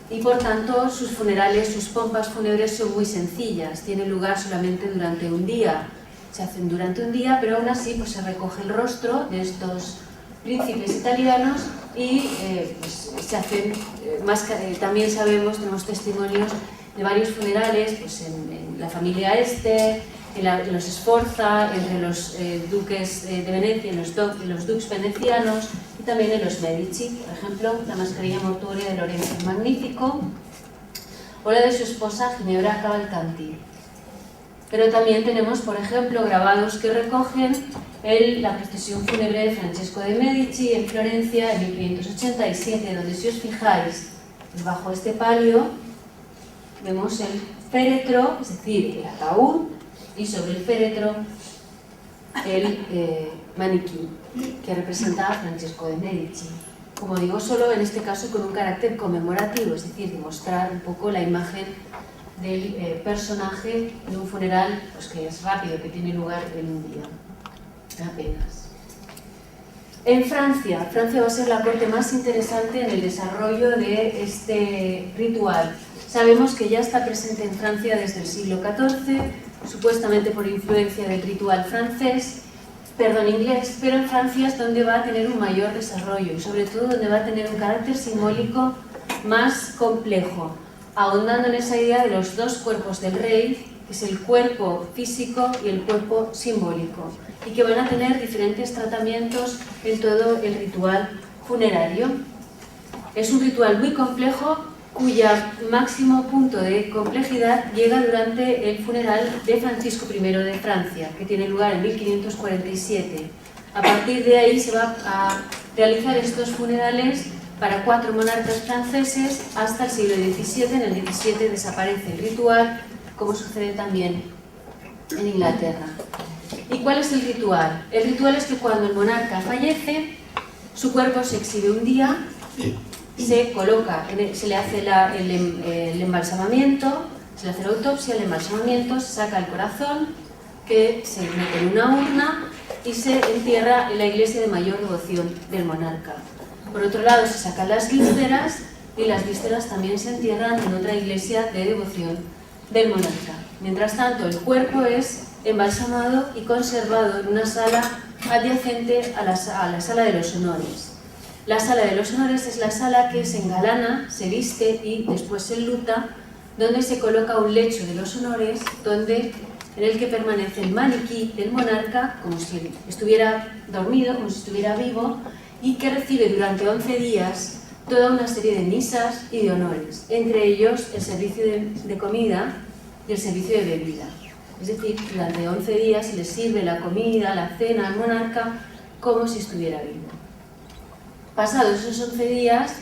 y por tanto sus funerales, sus pompas fúnebres son muy sencillas, tienen lugar solamente durante un día, se hacen durante un día, pero aún así pues, se recoge el rostro de estos príncipes italianos y pues, se hacen también sabemos, tenemos testimonios de varios funerales pues, en la familia Este, en los Sforza, entre los duques de Venecia, en los dux venecianos, y también en los Medici, por ejemplo, la mascarilla mortuoria de Lorenzo el Magnífico, o la de su esposa Ginebra Cavalcanti. Pero también tenemos, por ejemplo, grabados que recogen la procesión fúnebre de Francesco de Medici en Florencia en 1587, donde, si os fijáis, bajo este palio vemos el féretro, es decir, el ataúd, y sobre el féretro el maniquí que representa a Francesco de Medici. Como digo, solo en este caso con un carácter conmemorativo, es decir, demostrar un poco la imagen del personaje de un funeral pues, que es rápido, que tiene lugar en un día, apenas. En Francia va a ser la corte más interesante en el desarrollo de este ritual. Sabemos que ya está presente en Francia desde el siglo XIV, supuestamente por influencia del ritual inglés, pero en Francia es donde va a tener un mayor desarrollo y sobre todo donde va a tener un carácter simbólico más complejo, ahondando en esa idea de los dos cuerpos del rey, que es el cuerpo físico y el cuerpo simbólico, y que van a tener diferentes tratamientos en todo el ritual funerario. Es un ritual muy complejo, cuya máximo punto de complejidad llega durante el funeral de Francisco I de Francia, que tiene lugar en 1547. A partir de ahí se va a realizar estos funerales para 4 monarcas franceses hasta el siglo XVII. En el XVII desaparece el ritual, como sucede también en Inglaterra. ¿Y cuál es el ritual? El ritual es que cuando el monarca fallece, su cuerpo se exhibe un día, se coloca, se le hace el embalsamamiento, se le hace la autopsia, el embalsamamiento, se saca el corazón, que se mete en una urna y se entierra en la iglesia de mayor devoción del monarca. Por otro lado, se sacan las vísceras y las vísceras también se entierran en otra iglesia de devoción del monarca. Mientras tanto, el cuerpo es embalsamado y conservado en una sala adyacente a la sala de los honores. La sala de los honores es la sala que se engalana, se viste y después se enluta, donde se coloca un lecho de los honores, en el que permanece el maniquí del monarca, como si estuviera dormido, como si estuviera vivo, y que recibe durante 11 días toda una serie de misas y de honores, entre ellos el servicio de comida y el servicio de bebida. Es decir, durante 11 días se le sirve la comida, la cena al monarca como si estuviera vivo. Pasados esos 11 días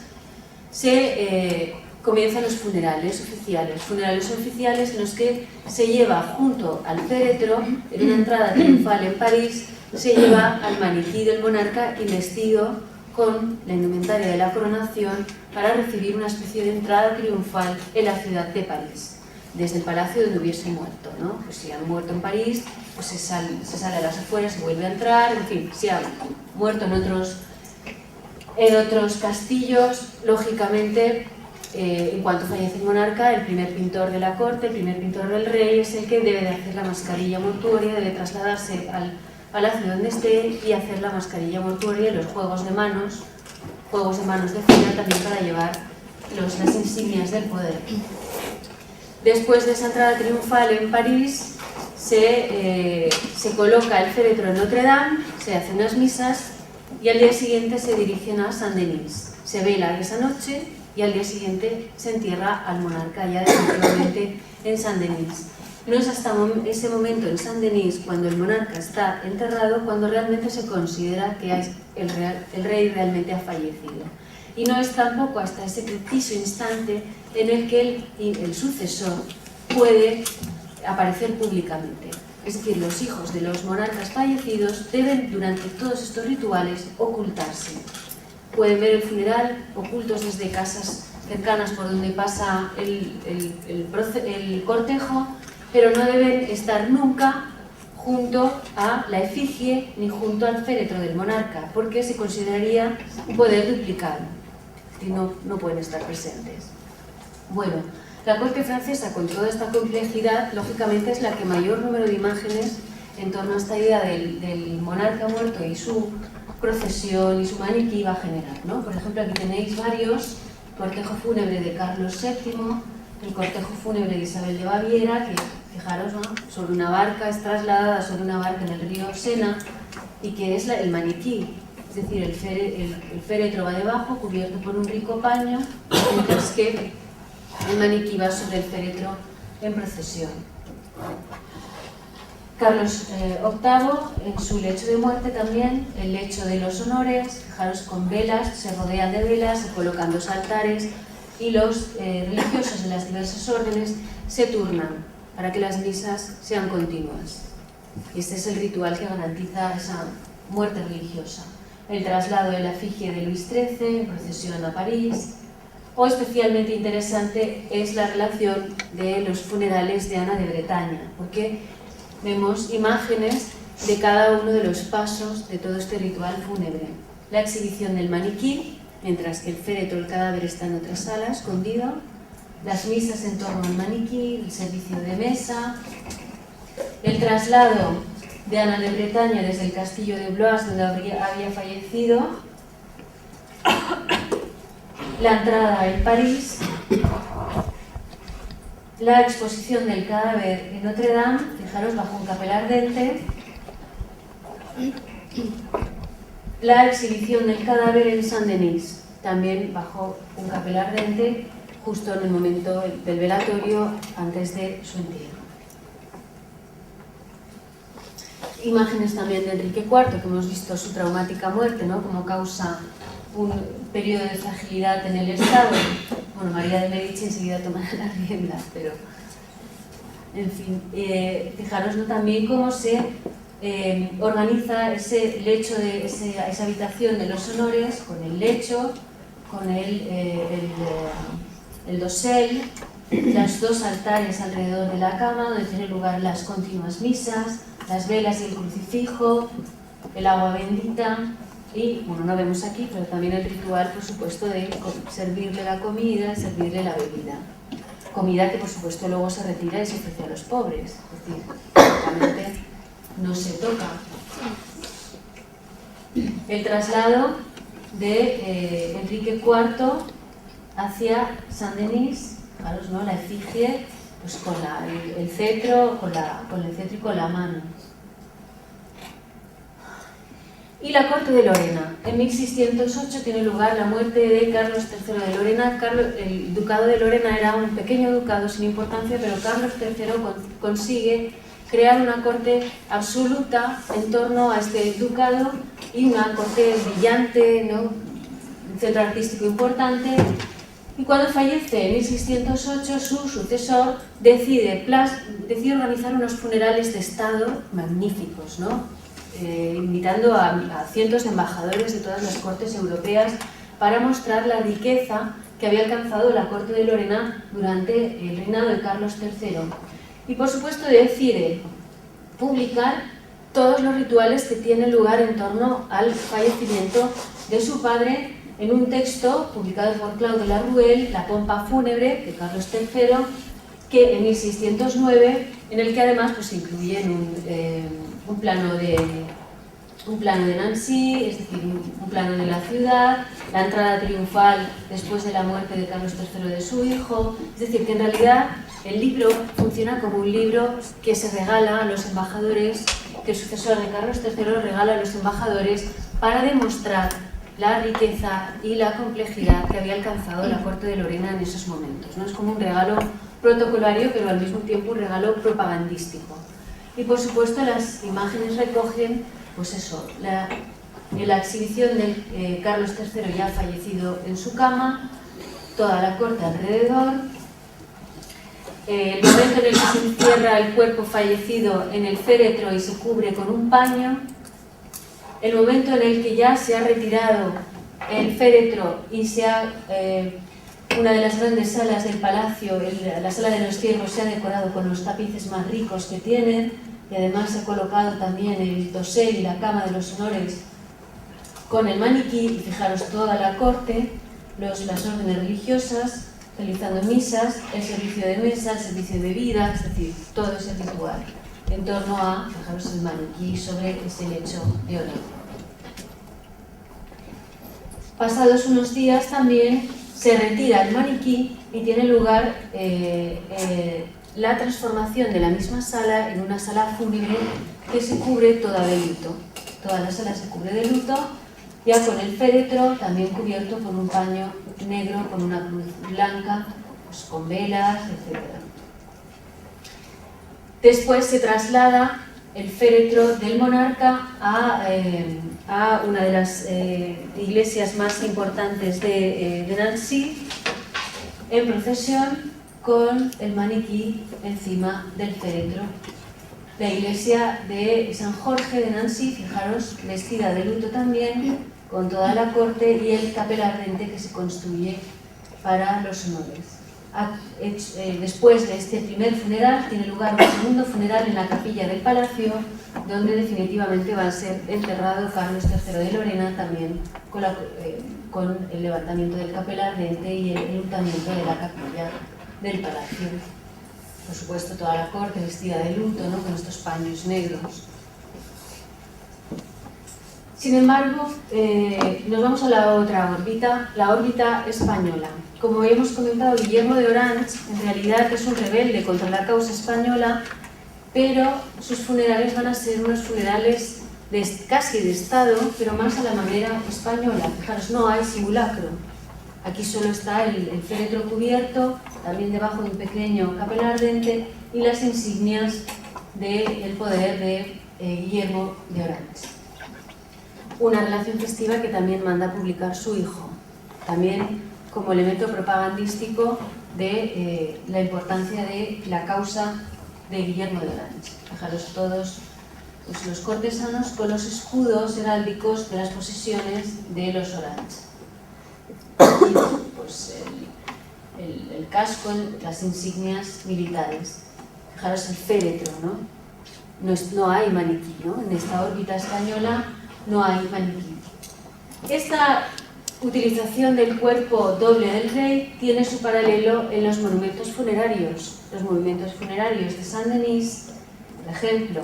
comienzan los funerales oficiales en los que se lleva junto al féretro, en una entrada triunfal en París, se lleva al maniquí del monarca investido con la indumentaria de la coronación para recibir una especie de entrada triunfal en la ciudad de París, desde el palacio donde hubiese muerto, ¿no? Pues si han muerto en París, pues se sale a las afueras, se vuelve a entrar, en fin, si han muerto en otros castillos, lógicamente, en cuanto fallece el monarca, el primer pintor de la corte, el primer pintor del rey, es el que debe de hacer la mascarilla mortuoria, debe trasladarse al palacio donde esté y hacer la mascarilla mortuoria y los juegos de manos de cera también para llevar las insignias del poder. Después de esa entrada triunfal en París, se coloca el féretro en Notre Dame, se hacen unas misas y al día siguiente se dirigen a Saint-Denis. Se vela esa noche y al día siguiente se entierra al monarca ya definitivamente en Saint-Denis. No es hasta ese momento en Saint-Denis, cuando el monarca está enterrado, cuando realmente se considera que el rey realmente ha fallecido. Y no es tampoco hasta ese preciso instante en el que el sucesor puede aparecer públicamente. Es decir, los hijos de los monarcas fallecidos deben durante todos estos rituales ocultarse. Pueden ver el funeral ocultos desde casas cercanas por donde pasa el cortejo, pero no deben estar nunca junto a la efigie ni junto al féretro del monarca, porque se consideraría un poder duplicado y no pueden estar presentes. Bueno, la corte francesa, con toda esta complejidad, lógicamente es la que mayor número de imágenes en torno a esta idea del monarca muerto y su procesión y su maniquí va a generar, ¿no? Por ejemplo, aquí tenéis varios: cortejo fúnebre de Carlos VII, el cortejo fúnebre de Isabel de Baviera, que fijaros, ¿no?, sobre una barca, es trasladada sobre una barca en el río Sena, y que es el maniquí, es decir, el féretro va debajo, cubierto por un rico paño, mientras que el maniquí va sobre el féretro en procesión. Carlos VIII, en su lecho de muerte también, el lecho de los honores, fijaros, con velas, se rodean de velas, se colocan dos altares y los religiosos de las diversas órdenes se turnan para que las misas sean continuas. Y este es el ritual que garantiza esa muerte religiosa. El traslado de la efigie de Luis XIII, procesión a París. O especialmente interesante es la relación de los funerales de Ana de Bretaña, porque vemos imágenes de cada uno de los pasos de todo este ritual fúnebre. La exhibición del maniquí, mientras que el féretro, el cadáver, está en otra sala, escondido. Las misas en torno al maniquí, el servicio de mesa. El traslado de Ana de Bretaña desde el castillo de Blois, donde había fallecido. La entrada en París. la exposición del cadáver en Notre Dame, fijaros, bajo un capel ardente, la exhibición del cadáver en Saint-Denis, también bajo un capel ardente, justo en el momento del velatorio antes de su entierro. Imágenes también de Enrique IV, que hemos visto su traumática muerte, ¿no?, como causa un periodo de fragilidad en el Estado. Bueno, María de Medici enseguida tomará las riendas, pero en fin, fijaros, ¿no?, también cómo se organiza ese lecho, esa habitación de los honores, con el lecho, con el dosel, los dos altares alrededor de la cama, donde tienen lugar las continuas misas, las velas y el crucifijo, el agua bendita y, bueno, no vemos aquí, pero también el ritual, por supuesto, de servirle la comida, servirle la bebida. Comida que, por supuesto, luego se retira y se ofrece a los pobres, es decir, prácticamente no se toca. El traslado de Enrique IV hacia Saint-Denis, fijaros, ¿no?, la efigie, pues con el cetro, con el cetro y con la mano. Y la corte de Lorena. En 1608 tiene lugar la muerte de Carlos III de Lorena. El ducado de Lorena era un pequeño ducado sin importancia, pero Carlos III consigue crear una corte absoluta en torno a este ducado y una corte brillante, ¿no?, un centro artístico importante. Y cuando fallece en 1608, su sucesor decide organizar unos funerales de Estado magníficos, ¿no?, invitando a cientos de embajadores de todas las cortes europeas para mostrar la riqueza que había alcanzado la corte de Lorena durante el reinado de Carlos III. Y por supuesto decide publicar todos los rituales que tienen lugar en torno al fallecimiento de su padre en un texto publicado por Claude Laruelle, La pompa fúnebre de Carlos III, que en 1609, en el que además pues incluyen un plano de Nancy, es decir, un plano de la ciudad, la entrada triunfal después de la muerte de Carlos III de su hijo. Es decir, que en realidad el libro funciona como un libro que se regala a los embajadores, que el sucesor de Carlos III regala a los embajadores para demostrar la riqueza y la complejidad que había alcanzado la corte de Lorena en esos momentos, ¿no? Es como un regalo protocolario, pero al mismo tiempo un regalo propagandístico. Y por supuesto las imágenes recogen, pues eso, la exhibición de Carlos III ya fallecido en su cama, toda la corte alrededor, el momento en el que se encierra el cuerpo fallecido en el féretro y se cubre con un paño, el momento en el que ya se ha retirado el féretro y una de las grandes salas del palacio, la sala de los ciervos, se ha decorado con los tapices más ricos que tienen, y además se ha colocado también el dosel y la cama de los honores con el maniquí, y fijaros toda la corte, las órdenes religiosas, realizando misas, el servicio de mesa, el servicio de bebida, es decir, todo ese ritual en torno a, fijaros, el maniquí sobre ese lecho de honor. Pasados unos días también se retira el maniquí y tiene lugar la transformación de la misma sala en una sala fúnebre que se cubre toda de luto. Toda la sala se cubre de luto, ya con el féretro también cubierto con un paño negro, con una cruz blanca, pues con velas, etc. Después se traslada el féretro del monarca a una de las iglesias más importantes de Nancy, en procesión con el maniquí encima del féretro. La iglesia de San Jorge de Nancy, fijaros, vestida de luto también, con toda la corte y el capel ardente que se construye para los honores. Después de este primer funeral tiene lugar un segundo funeral en la capilla del palacio, donde definitivamente va a ser enterrado Carlos III de Lorena, también con el levantamiento del capel ardente y el enlutamiento de la capilla del palacio. Por supuesto, toda la corte vestida de luto, ¿no?, con estos paños negros. Sin embargo, nos vamos a la otra órbita, la órbita española. Como hemos comentado, Guillermo de Orange en realidad es un rebelde contra la causa española, pero sus funerales van a ser unos funerales casi de Estado, pero más a la manera española. Fijaros, no hay simulacro. Aquí solo está el féretro cubierto, también debajo de un pequeño capel ardente, y las insignias del poder de Guillermo de Orange. Una relación festiva que también manda a publicar su hijo, también como elemento propagandístico de la importancia de la causa de Guillermo de Orange. Fijaros todos pues, los cortesanos con los escudos heráldicos de las posesiones de los Orange. Y, pues, el casco, las insignias militares. Fijaros el féretro, ¿no? No hay maniquí, ¿no? En esta órbita española no hay maniquí. Esta utilización del cuerpo doble del rey tiene su paralelo en los monumentos funerarios. Los monumentos funerarios de Saint-Denis, por ejemplo,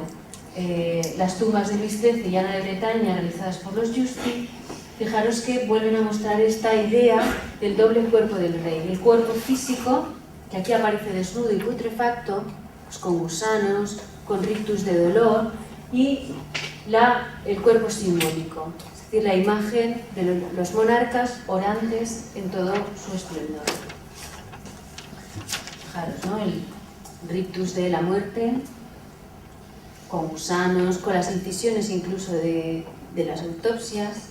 las tumbas de Luis XIII y Ana de Bretaña realizadas por los Justi, fijaros que vuelven a mostrar esta idea del doble cuerpo del rey. El cuerpo físico, que aquí aparece desnudo y putrefacto, pues con gusanos, con rictus de dolor, y el cuerpo simbólico, es decir, la imagen de los monarcas orantes en todo su esplendor. Fijaros, ¿no? El rictus de la muerte, con gusanos, con las incisiones incluso de las autopsias,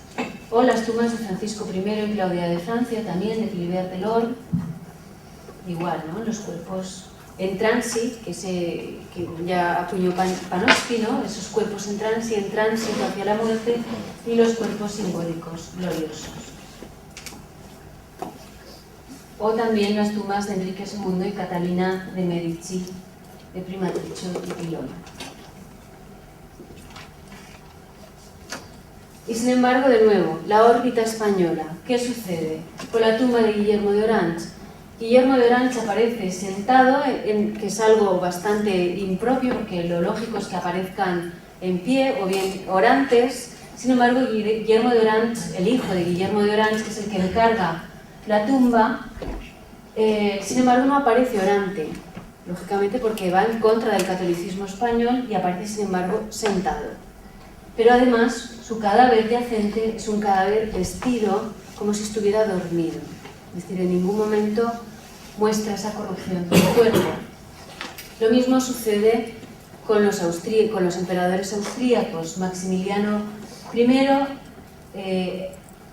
o las tumbas de Francisco I y Claudia de Francia, también de Philibert Delorme, igual, ¿no? Los cuerpos en transit, que ya acuñó Panofsky, ¿no? Esos cuerpos en tránsito hacia la muerte, y los cuerpos simbólicos, gloriosos. O también las tumbas de Enrique II y Catalina de Medici, de Primatricio y Pilón. Y sin embargo, de nuevo, la órbita española. ¿Qué sucede con la tumba de Guillermo de Orange? Guillermo de Orange aparece sentado, que es algo bastante impropio, porque lo lógico es que aparezcan en pie o bien orantes. Sin embargo, Guillermo de Orange, el hijo de Guillermo de Orange, que es el que encarga la tumba, sin embargo no aparece orante, lógicamente porque va en contra del catolicismo español, y aparece sin embargo sentado. Pero además su cadáver yacente es un cadáver vestido como si estuviera dormido. Es decir, en ningún momento muestra esa corrupción del cuerpo. Lo mismo sucede con los emperadores austríacos. Maximiliano I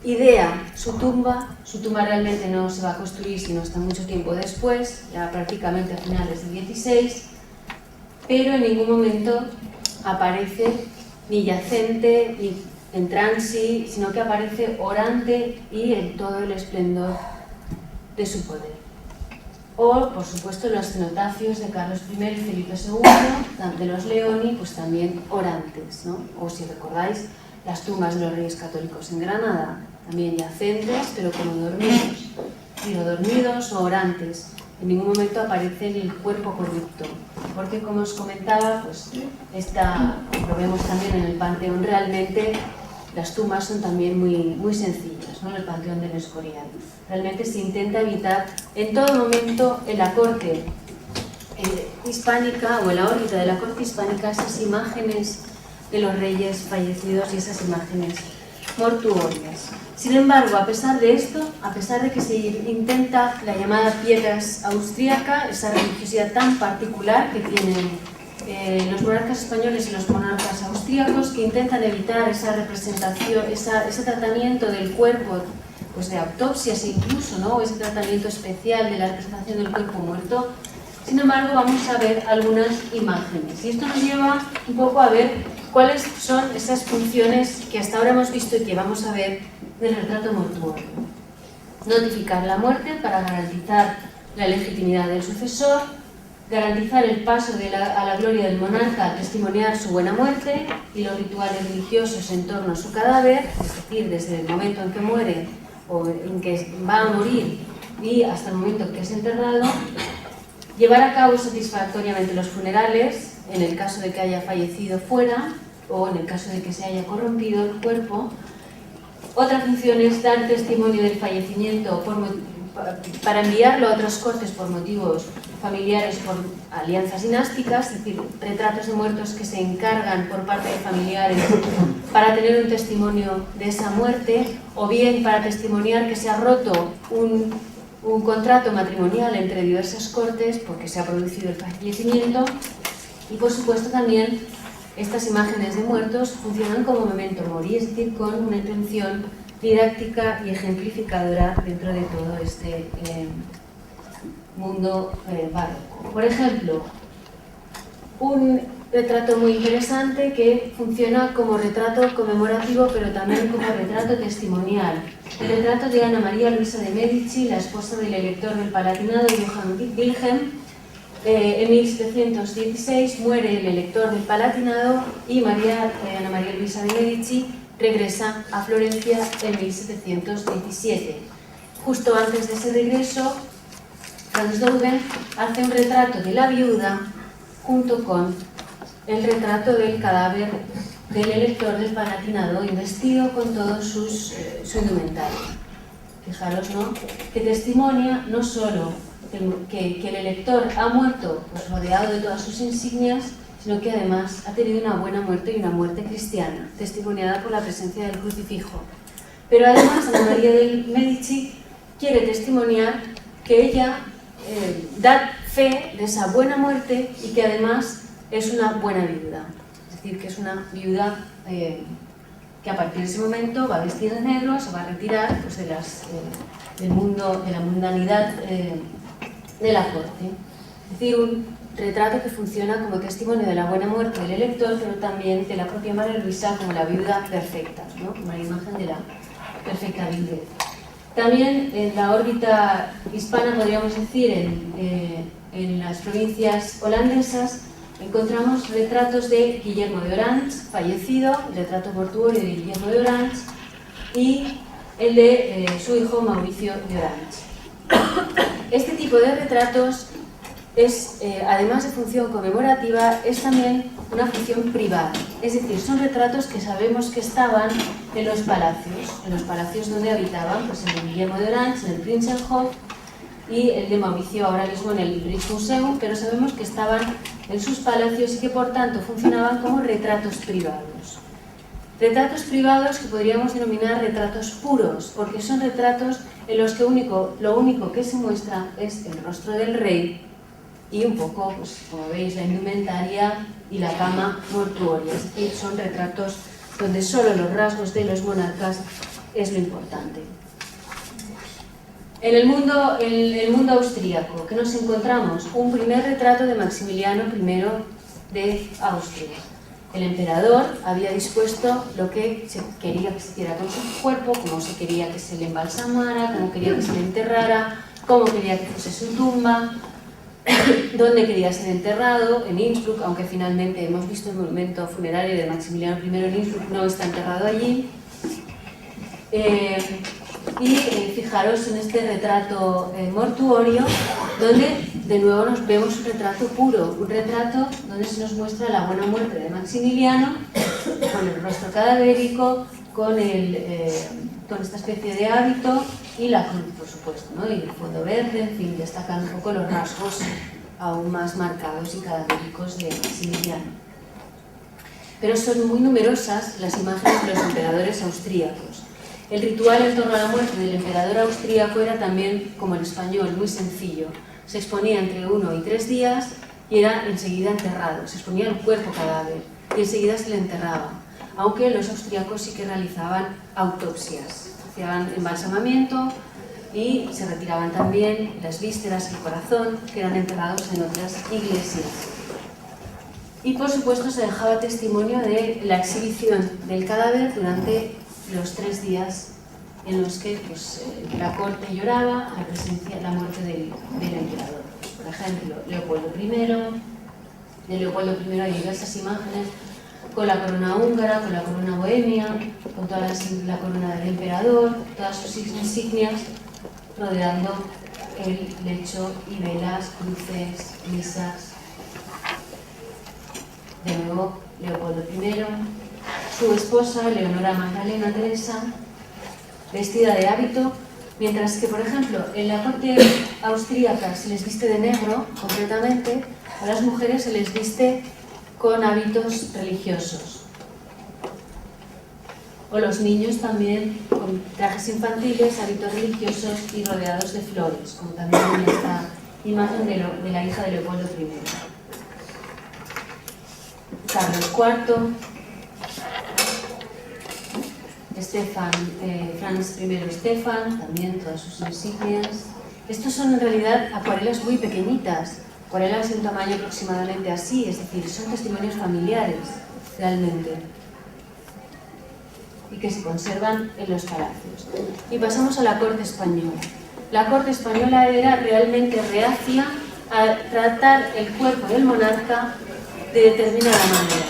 idea su tumba realmente no se va a construir sino hasta mucho tiempo después, ya prácticamente a finales del XVI, pero en ningún momento aparece ni yacente ni en transi, sino que aparece orante y en todo el esplendor de su poder. O, por supuesto, los cenotafios de Carlos I y Felipe II, de los Leoni, pues también orantes, ¿no? O si recordáis, las tumbas de los reyes católicos en Granada, también yacentes, pero como dormidos. Digo, dormidos o orantes. En ningún momento aparece el cuerpo corrupto, porque como os comentaba, pues lo vemos también en el Panteón, realmente las tumbas son también muy sencillas, ¿no? En el Panteón del Escorial. Realmente se intenta evitar en todo momento en la corte hispánica o en la órbita de la corte hispánica esas imágenes de los reyes fallecidos y esas imágenes mortuorias. Sin embargo, a pesar de esto, a pesar de que se intenta la llamada pietas austríaca, esa religiosidad tan particular que tienen los monarcas españoles y los monarcas austríacos, que intentan evitar esa representación, ese tratamiento del cuerpo, pues de autopsias incluso, ¿no? Ese tratamiento especial de la representación del cuerpo muerto. Sin embargo, vamos a ver algunas imágenes, y esto nos lleva un poco a ver cuáles son esas funciones que hasta ahora hemos visto y que vamos a ver del retrato mortuorio. Notificar la muerte para garantizar la legitimidad del sucesor, garantizar el paso a la gloria del monarca al testimoniar su buena muerte y los rituales religiosos en torno a su cadáver, es decir, desde el momento en que muere o en que va a morir y hasta el momento en que es enterrado, llevar a cabo satisfactoriamente los funerales, en el caso de que haya fallecido fuera, o en el caso de que se haya corrompido el cuerpo. Otra función es dar testimonio del fallecimiento para enviarlo a otras cortes por motivos familiares, por alianzas dinásticas, es decir, retratos de muertos que se encargan por parte de familiares para tener un testimonio de esa muerte, o bien para testimoniar que se ha roto un contrato matrimonial entre diversas cortes porque se ha producido el fallecimiento. Y por supuesto también estas imágenes de muertos funcionan como memento mori, es decir, con una intención didáctica y ejemplificadora dentro de todo este mundo barroco. Por ejemplo, un retrato muy interesante que funciona como retrato conmemorativo, pero también como retrato testimonial. El retrato de Ana María Luisa de Medici, la esposa del elector del Palatinado, Johann Wilhelm. En 1716 muere el elector del Palatinado y Ana María Luisa de Medici regresa a Florencia en 1717. Justo antes de ese regreso, Franz Doggen hace un retrato de la viuda junto con el retrato del cadáver del elector del Palatinado investido con todo su indumentario. Fijaros, ¿no?, que testimonia no solo que el elector ha muerto pues, rodeado de todas sus insignias, sino que además ha tenido una buena muerte y una muerte cristiana, testimoniada por la presencia del crucifijo. Pero además Ana María de Medici quiere testimoniar que ella da fe de esa buena muerte y que además es una buena viuda. Es decir, que es una viuda que a partir de ese momento va a vestir de negro, se va a retirar pues, del mundo, de la mundanidad de la corte. Es decir, un retrato que funciona como testimonio de la buena muerte del elector, pero también de la propia María Luisa como la viuda perfecta, ¿no?, como la imagen de la perfecta viudez. También en la órbita hispana, podríamos decir, en las provincias holandesas, encontramos retratos de Guillermo de Orange, fallecido, el retrato mortuorio de Guillermo de Orange, y el de su hijo Mauricio de Orange. Este tipo de retratos es, además de función conmemorativa, es también una función privada. Es decir, son retratos que sabemos que estaban en los palacios donde habitaban, pues en el Guillermo de Orange, en el Prinsenhof, y el de Mauricio ahora mismo en el Rijksmuseum, pero sabemos que estaban en sus palacios y que por tanto funcionaban como retratos privados. Retratos privados que podríamos denominar retratos puros, porque son retratos en los que lo único que se muestra es el rostro del rey y un poco, pues, como veis, la indumentaria y la cama mortuoria. Es decir, son retratos donde solo los rasgos de los monarcas es lo importante. En el mundo austríaco, ¿qué nos encontramos? Un primer retrato de Maximiliano I de Austria. El emperador había dispuesto lo que se quería que se hiciera con su cuerpo, cómo se quería que se le embalsamara, cómo quería que se le enterrara, cómo quería que fuese su tumba, dónde quería ser enterrado, en Innsbruck, aunque finalmente hemos visto el monumento funerario de Maximiliano I en Innsbruck, no está enterrado allí. Fijaros en este retrato mortuorio, donde de nuevo nos vemos un retrato puro, un retrato donde se nos muestra la buena muerte de Maximiliano, con el rostro cadavérico, con esta especie de hábito y la cruz, por supuesto, ¿no?, y el fondo verde, en fin, destacan un poco los rasgos aún más marcados y cadavéricos de Maximiliano. Pero son muy numerosas las imágenes de los emperadores austríacos. El ritual en torno a la muerte del emperador austríaco era también, como el español, muy sencillo. Se exponía entre 1 y 3 días y era enseguida enterrado. Se exponía el cuerpo cadáver y enseguida se le enterraba. Aunque los austríacos sí que realizaban autopsias. Hacían embalsamamiento y se retiraban también las vísceras y el corazón, que eran enterrados en otras iglesias. Y por supuesto se dejaba testimonio de la exhibición del cadáver durante los 3 días en los que pues, la corte lloraba la muerte del emperador. Por ejemplo, Leopoldo I, de Leopoldo I hay diversas imágenes con la corona húngara, con la corona bohemia, con toda la corona del emperador, todas sus insignias rodeando el lecho y velas, cruces, misas. de nuevo Leopoldo I, su esposa Leonora Magdalena Teresa, vestida de hábito, mientras que, por ejemplo, en la corte austríaca se les viste de negro, completamente, a las mujeres se les viste con hábitos religiosos. O los niños también con trajes infantiles, hábitos religiosos y rodeados de flores, como también en esta imagen de la hija de Leopoldo I. Carlos IV, Franz I. Stefan, también todas sus insignias. Estos son en realidad acuarelas muy pequeñitas, acuarelas de un tamaño aproximadamente así, es decir, son testimonios familiares, realmente, y que se conservan en los palacios. Y pasamos a la corte española. La corte española era realmente reacia a tratar el cuerpo del monarca de determinada manera.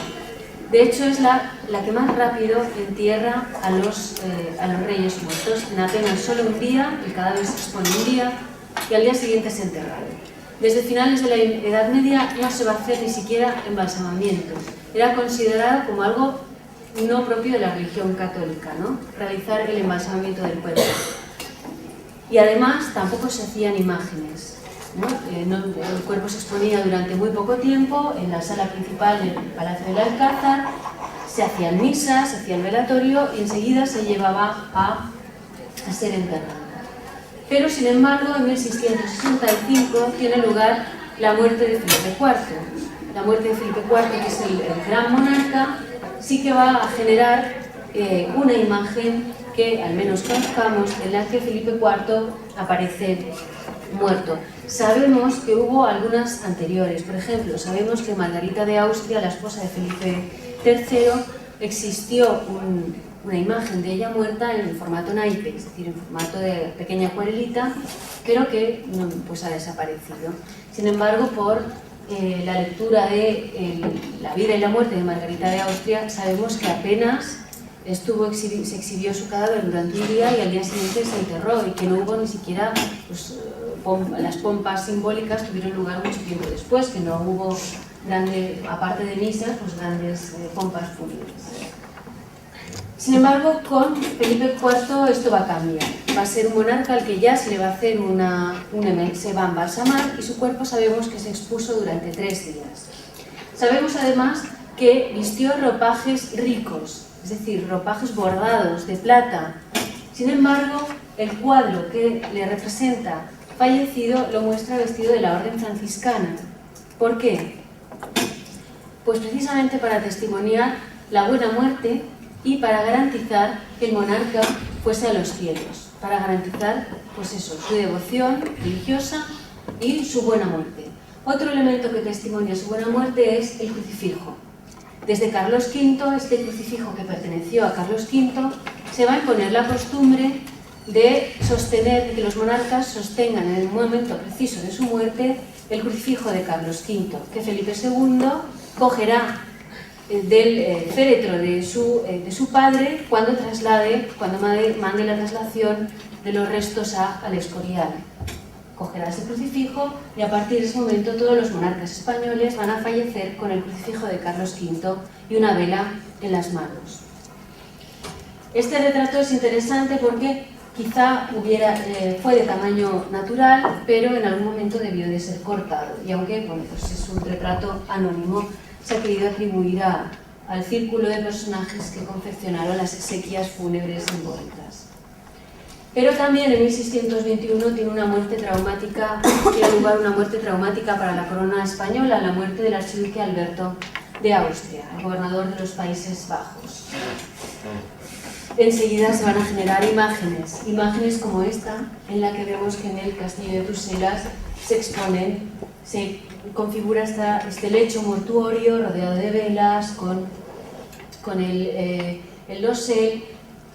De hecho, es la que más rápido entierra a los reyes muertos. En apenas solo un día, el cadáver se expone un día y al día siguiente es enterrado. Desde finales de la Edad Media no se va a hacer ni siquiera embalsamamiento. Era considerado como algo no propio de la religión católica, ¿no? Realizar el embalsamamiento del cuerpo. Y además tampoco se hacían imágenes, ¿no? El cuerpo se exponía durante muy poco tiempo en la sala principal del Palacio del Alcázar, se hacían misas, se hacía el velatorio y enseguida se llevaba a ser enterrado. Pero sin embargo, en 1665 tiene lugar la muerte de Felipe IV. La muerte de Felipe IV, que es el gran monarca, sí que va a generar una imagen que al menos conozcamos, en la que Felipe IV aparece muerto. Sabemos que hubo algunas anteriores, por ejemplo, sabemos que Margarita de Austria, la esposa de Felipe III, existió una imagen de ella muerta en formato naipe, es decir, en formato de pequeña acuarelita, pero que pues ha desaparecido. Sin embargo, por la lectura de la vida y la muerte de Margarita de Austria, sabemos que apenas se exhibió su cadáver durante un día y al día siguiente se enterró, y que no hubo ni siquiera, pues, las pompas simbólicas tuvieron lugar mucho tiempo después, que no hubo, aparte de misas, pues grandes pompas fúnebres. Sin embargo, con Felipe IV esto va a cambiar. Va a ser un monarca al que ya se le va a hacer se va a embalsamar, y su cuerpo sabemos que se expuso durante 3 días. Sabemos además que vistió ropajes ricos, es decir, ropajes bordados de plata. Sin embargo, el cuadro que le representa fallecido lo muestra vestido de la orden franciscana. ¿Por qué? Pues precisamente para testimoniar la buena muerte y para garantizar que el monarca fuese a los cielos, para garantizar, pues eso, su devoción religiosa y su buena muerte. Otro elemento que testimonia su buena muerte es el crucifijo. Desde Carlos V, este crucifijo que perteneció a Carlos V, se va a imponer la costumbre de que los monarcas sostengan en el momento preciso de su muerte el crucifijo de Carlos V, que Felipe II cogerá del féretro de su padre cuando mande la traslación de los restos al Escorial. Cogerá ese crucifijo y a partir de ese momento todos los monarcas españoles van a fallecer con el crucifijo de Carlos V y una vela en las manos. Este retrato es interesante porque quizá fue de tamaño natural, pero en algún momento debió de ser cortado, y aunque pues es un retrato anónimo, se ha querido atribuir al círculo de personajes que confeccionaron las exequias fúnebres simbólicas. Pero también en 1621 tiene una muerte traumática para la corona española, la muerte del archiduque Alberto de Austria, el gobernador de los Países Bajos. Enseguida se van a generar imágenes como esta, en la que vemos que en el castillo de Bruselas se configura este lecho mortuorio rodeado de velas, con el dosel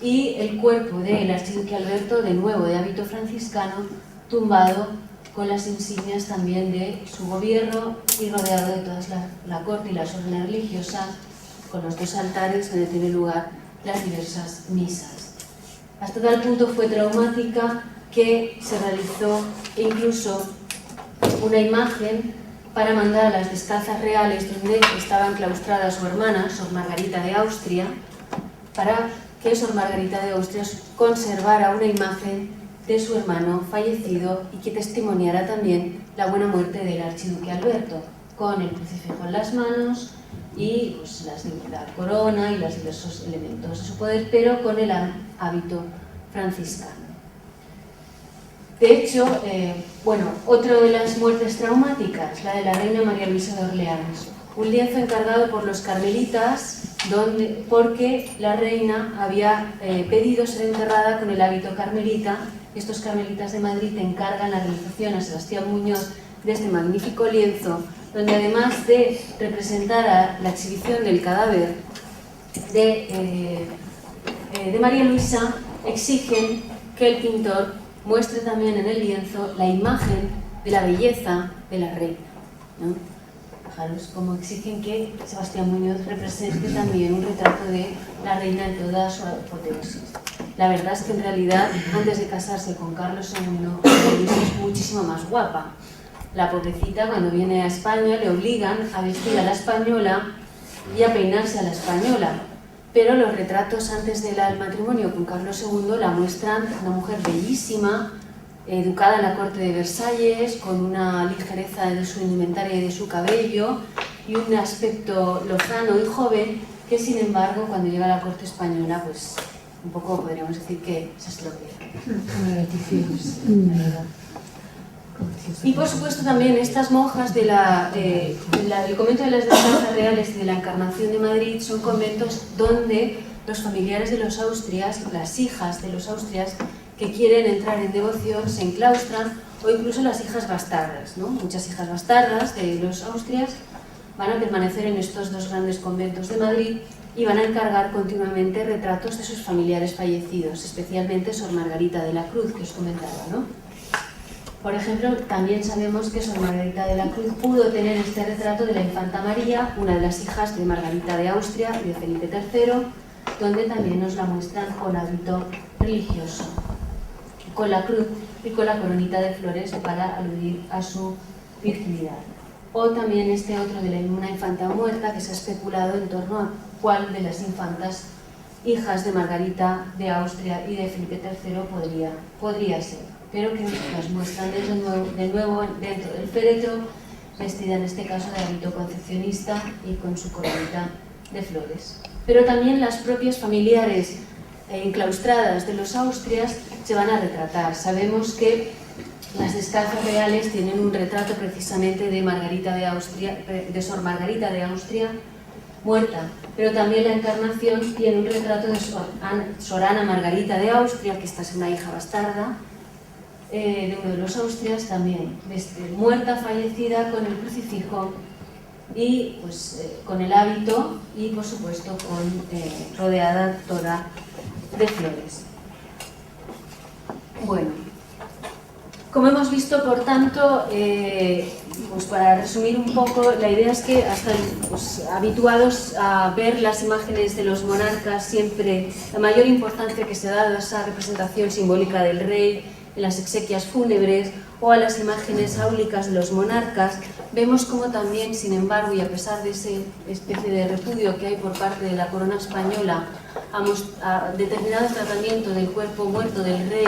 y el cuerpo del archiduque Alberto, de nuevo de hábito franciscano, tumbado con las insignias también de su gobierno y rodeado de toda la corte y las órdenes religiosas, con los 2 altares donde tiene lugar las diversas misas. Hasta tal punto fue traumática que se realizó incluso una imagen para mandar a las descalzas reales donde estaba enclaustrada su hermana, Sor Margarita de Austria, para que Sor Margarita de Austria conservara una imagen de su hermano fallecido y que testimoniara también la buena muerte del archiduque Alberto, con el crucifijo en las manos y pues, la corona y los diversos elementos de su poder, pero con el hábito franciscano. De hecho, otra de las muertes traumáticas, la de la reina María Luisa de Orleans, un lienzo encargado por los carmelitas porque la reina había pedido ser enterrada con el hábito carmelita. Estos carmelitas de Madrid encargan la realización a Sebastián Muñoz de este magnífico lienzo, donde además de representar la exhibición del cadáver de María Luisa, exigen que el pintor muestre también en el lienzo la imagen de la belleza de la reina, ¿no? Fijaros cómo exigen que Sebastián Muñoz represente también un retrato de la reina en toda su apoteosis. La verdad es que en realidad, antes de casarse con Carlos II, María Luisa es muchísimo más guapa. La pobrecita, cuando viene a España, le obligan a vestir a la española y a peinarse a la española. Pero los retratos antes del matrimonio con Carlos II la muestran una mujer bellísima, educada en la corte de Versalles, con una ligereza de su indumentaria y de su cabello y un aspecto lozano y joven que, sin embargo, cuando llega a la corte española, pues un poco podríamos decir que se estropea. Y por supuesto también estas monjas del convento de las Descalzas Reales y de la Encarnación de Madrid son conventos donde los familiares de los Austrias, las hijas de los Austrias que quieren entrar en devoción se enclaustran, o incluso las hijas bastardas, ¿no? Muchas hijas bastardas de los Austrias van a permanecer en estos dos grandes conventos de Madrid y van a encargar continuamente retratos de sus familiares fallecidos, especialmente Sor Margarita de la Cruz, que os comentaba, ¿no? Por ejemplo, también sabemos que Sor Margarita de la Cruz pudo tener este retrato de la infanta María, una de las hijas de Margarita de Austria y de Felipe III, donde también nos la muestran con hábito religioso, con la cruz y con la coronita de flores para aludir a su virginidad. O también este otro de una infanta muerta que se ha especulado en torno a cuál de las infantas hijas de Margarita de Austria y de Felipe III podría ser, pero que las muestran de nuevo dentro del féretro, vestida en este caso de hábito concepcionista y con su coronita de flores. Pero también las propias familiares enclaustradas de los Austrias se van a retratar. Sabemos que las Descalzas Reales tienen un retrato precisamente de Margarita de Austria, de Sor Margarita de Austria muerta, pero también la Encarnación tiene un retrato de Sor Ana Margarita de Austria, que esta es una hija bastarda de uno de los Austrias también, muerta, fallecida, con el crucifijo y pues con el hábito y por supuesto rodeada toda de flores. Bueno, como hemos visto, por tanto, pues para resumir un poco, la idea es que hasta habituados a ver las imágenes de los monarcas, siempre la mayor importancia que se da a esa representación simbólica del rey en las exequias fúnebres o a las imágenes áulicas de los monarcas, vemos como también, sin embargo, y a pesar de esa especie de repudio que hay por parte de la corona española a determinado tratamiento del cuerpo muerto del rey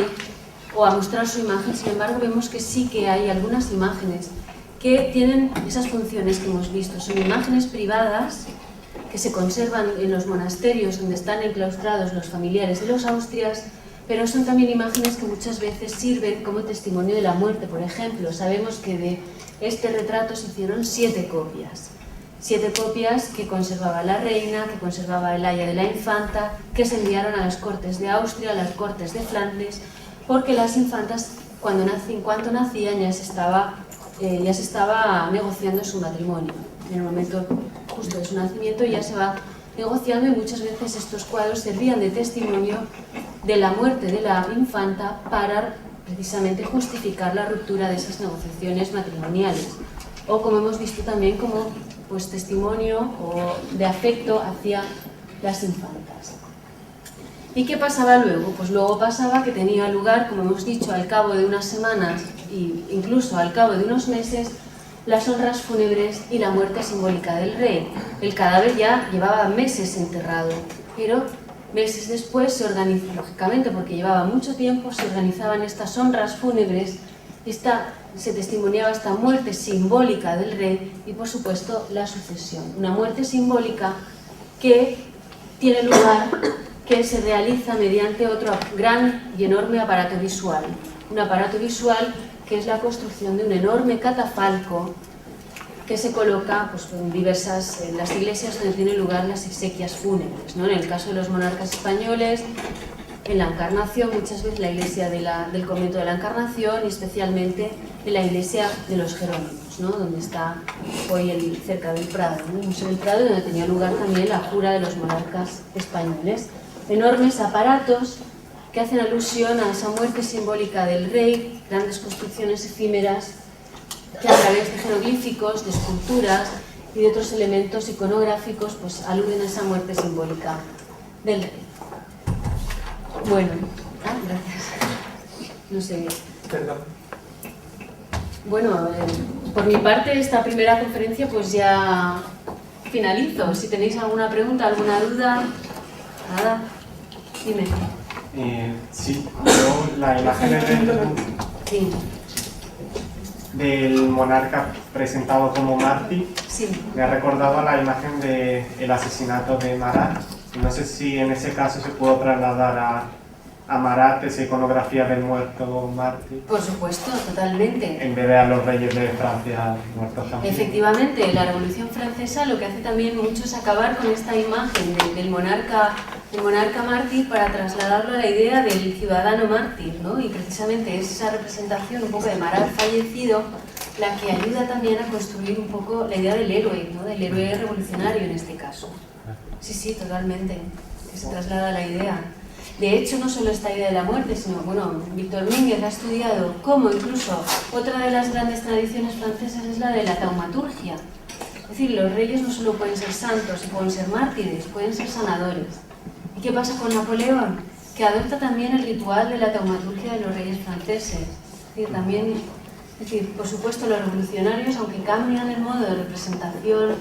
o a mostrar su imagen, sin embargo, vemos que sí que hay algunas imágenes que tienen esas funciones que hemos visto. Son imágenes privadas que se conservan en los monasterios donde están enclaustrados los familiares de los Austrias, pero son también imágenes que muchas veces sirven como testimonio de la muerte. Por ejemplo, sabemos que de este retrato se hicieron 7 copias. 7 copias que conservaba la reina, que conservaba el aya de la infanta, que se enviaron a las cortes de Austria, a las cortes de Flandes, porque las infantas, cuando nacían, ya se estaba negociando su matrimonio. En el momento justo de su nacimiento ya se va negociando, y muchas veces estos cuadros servían de testimonio de la muerte de la infanta para precisamente justificar la ruptura de esas negociaciones matrimoniales, o como hemos visto también como pues, testimonio o de afecto hacia las infantas. ¿Y qué pasaba luego? Pues luego pasaba que tenía lugar, como hemos dicho, al cabo de unas semanas e incluso al cabo de unos meses, las honras fúnebres y la muerte simbólica del rey. El cadáver ya llevaba meses enterrado, pero meses después se organizó, lógicamente porque llevaba mucho tiempo, se organizaban estas honras fúnebres, se testimoniaba esta muerte simbólica del rey y, por supuesto, la sucesión. Una muerte simbólica que tiene lugar, que se realiza mediante otro gran y enorme aparato visual. Un aparato visual que es la construcción de un enorme catafalco que se coloca pues, en las iglesias donde tienen lugar las exequias fúnebres, ¿no? En el caso de los monarcas españoles, en la Encarnación, muchas veces la iglesia del convento de la Encarnación y especialmente en la iglesia de los Jerónimos, ¿no? Donde está hoy cerca del Prado, ¿no? El Museo del Prado, donde tenía lugar también la jura de los monarcas españoles. Enormes aparatos que hacen alusión a esa muerte simbólica del rey, grandes construcciones efímeras que a través de jeroglíficos, de esculturas y de otros elementos iconográficos pues aluden a esa muerte simbólica del rey. Bueno, gracias. No sé. Perdón. Bueno, por mi parte esta primera conferencia pues ya finalizo. Si tenéis alguna pregunta, alguna duda, nada, dime. Sí, yo la imagen del monarca presentado como mártir me ha recordado a la imagen del asesinato de Marat. No sé si en ese caso se pudo trasladar a Marat esa iconografía del muerto mártir. Por supuesto, totalmente. En vez de a los reyes de Francia muertos también. Efectivamente, la Revolución Francesa lo que hace también mucho es acabar con esta imagen del monarca mártir para trasladarlo a la idea del ciudadano mártir, ¿no? Y precisamente es esa representación un poco de Marat fallecido la que ayuda también a construir un poco la idea del héroe, ¿no? Del héroe revolucionario en este caso. Sí, sí, totalmente, que se traslada la idea. De hecho, no solo esta idea de la muerte, sino, bueno, Víctor Mínguez ha estudiado cómo incluso otra de las grandes tradiciones francesas es la de la taumaturgia. Es decir, los reyes no solo pueden ser santos y pueden ser mártires, pueden ser sanadores. ¿Y qué pasa con Napoleón? Que adopta también el ritual de la taumaturgia de los reyes franceses. Es decir, por supuesto, los revolucionarios, aunque cambian el modo de representación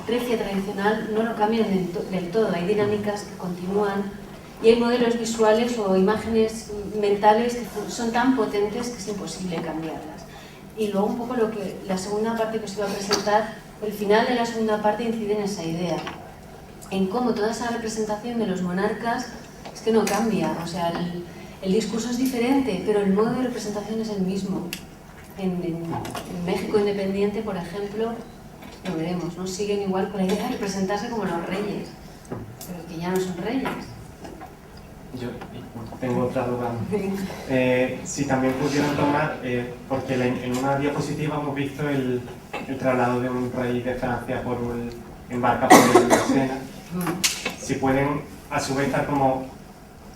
regia tradicional, no lo cambian del todo. Hay dinámicas que continúan y hay modelos visuales o imágenes mentales que son tan potentes que es imposible cambiarlas. Y luego un poco la segunda parte que os iba a presentar, el final de la segunda parte incide en esa idea, en cómo toda esa representación de los monarcas es que no cambia. O sea, el discurso es diferente, pero el modo de representación es el mismo. En México independiente, por ejemplo, lo veremos, ¿no? Siguen igual con la idea de presentarse como los reyes, pero que ya no son reyes. Yo tengo otra duda. Si también pudieran tomar, porque en una diapositiva hemos visto el traslado de un rey de Francia en barca por el Sena. Si pueden, a su vez, estar como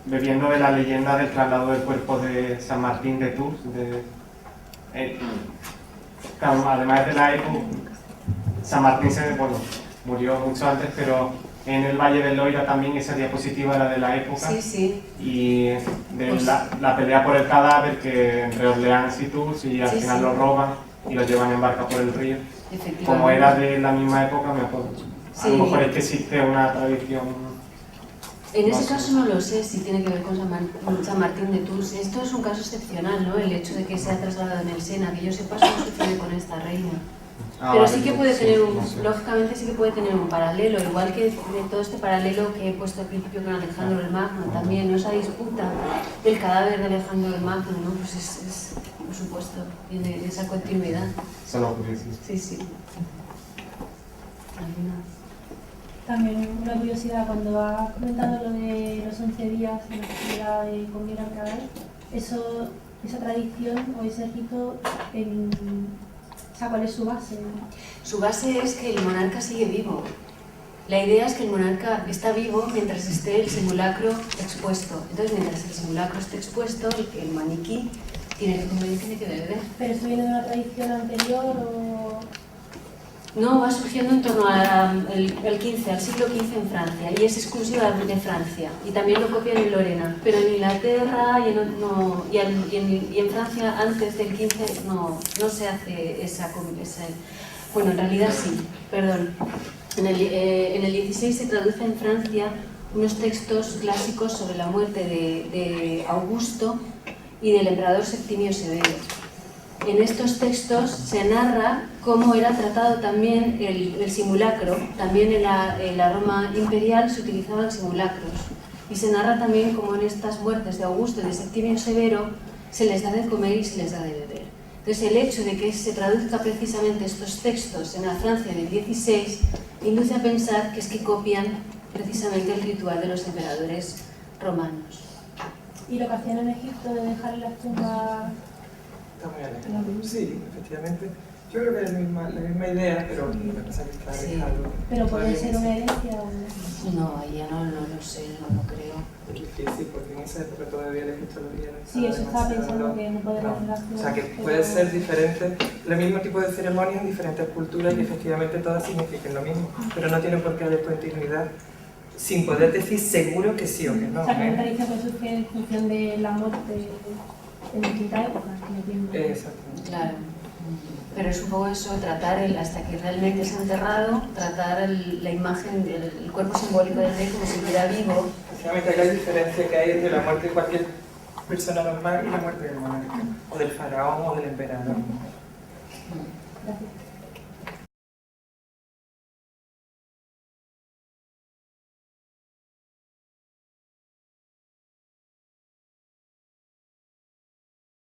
bebiendo de la leyenda del traslado del cuerpo de San Martín de Tours, además de la época, San Martín murió mucho antes, pero en el Valle del Loira también esa diapositiva era de la época. Sí, sí. Y de la pelea por el cadáver que entre Orleans y Tours, y al final lo roban y lo llevan en barca por el río. Como era de la misma época, a lo mejor es que existe una tradición. En ese caso no lo sé si tiene que ver con San Martín de Tours. Esto es un caso excepcional, ¿no? El hecho de que se ha trasladado en el Sena, que yo sepa, eso no sucede con esta reina. Pero sí que puede tener lógicamente sí que puede tener un paralelo, igual que de todo este paralelo que he puesto al principio con Alejandro el Magno, también, ¿no? Esa disputa del cadáver de Alejandro el Magno, ¿no? Pues es por supuesto, tiene esa continuidad. Solo curiosidad. Sí, sí. También una curiosidad, cuando has comentado lo de los 11 días en la posibilidad de comer al cadáver, esa tradición o ese rito, ¿cuál es su base? Su base es que el monarca sigue vivo. La idea es que el monarca está vivo mientras esté el simulacro expuesto. Entonces, mientras el simulacro esté expuesto, el maniquí tiene que comer y tiene que beber. ¿Pero esto viene de una tradición anterior o...? No, va surgiendo en torno al XV, al siglo XV en Francia, y es exclusiva de Francia, y también lo copian en Lorena, pero en Inglaterra y en Francia antes del XV no se hace esa... Bueno, en realidad sí, perdón. En el XVI se traduce en Francia unos textos clásicos sobre la muerte de Augusto y del emperador Septimio Severo. En estos textos se narra cómo era tratado también el simulacro. También en la Roma imperial se utilizaban simulacros. Y se narra también cómo en estas muertes de Augusto y de Septimio Severo se les da de comer y se les da de beber. Entonces el hecho de que se traduzca precisamente estos textos en la Francia del XVI induce a pensar que es que copian precisamente el ritual de los emperadores romanos. ¿Y lo que hacían en Egipto de dejar en las tumbas? Está muy alejado. Sí, efectivamente. Yo creo que es la misma idea, pero lo que pasa es que está alejado. ¿Pero puede ser una herencia o no? Ahí ya no lo sé, no lo creo. Es difícil porque en esa época todavía el Egipto lo viene. Sí, eso estaba pensando que no puede haber relación. O sea, que puede ser diferente, el mismo tipo de ceremonias en diferentes culturas y efectivamente todas significan lo mismo, pero no tienen por qué haber continuidad sin poder decir seguro que sí o que no. O sea, que una tradición que surge en función de la muerte en distintas épocas, que no tiene. Exactamente. Claro. Pero es un poco eso, tratar hasta que realmente se ha enterrado, tratar la imagen, el cuerpo simbólico del rey como si estuviera vivo. Efectivamente, hay la diferencia que hay entre la muerte de cualquier persona normal y la muerte del monarca, o del faraón o del emperador. Gracias.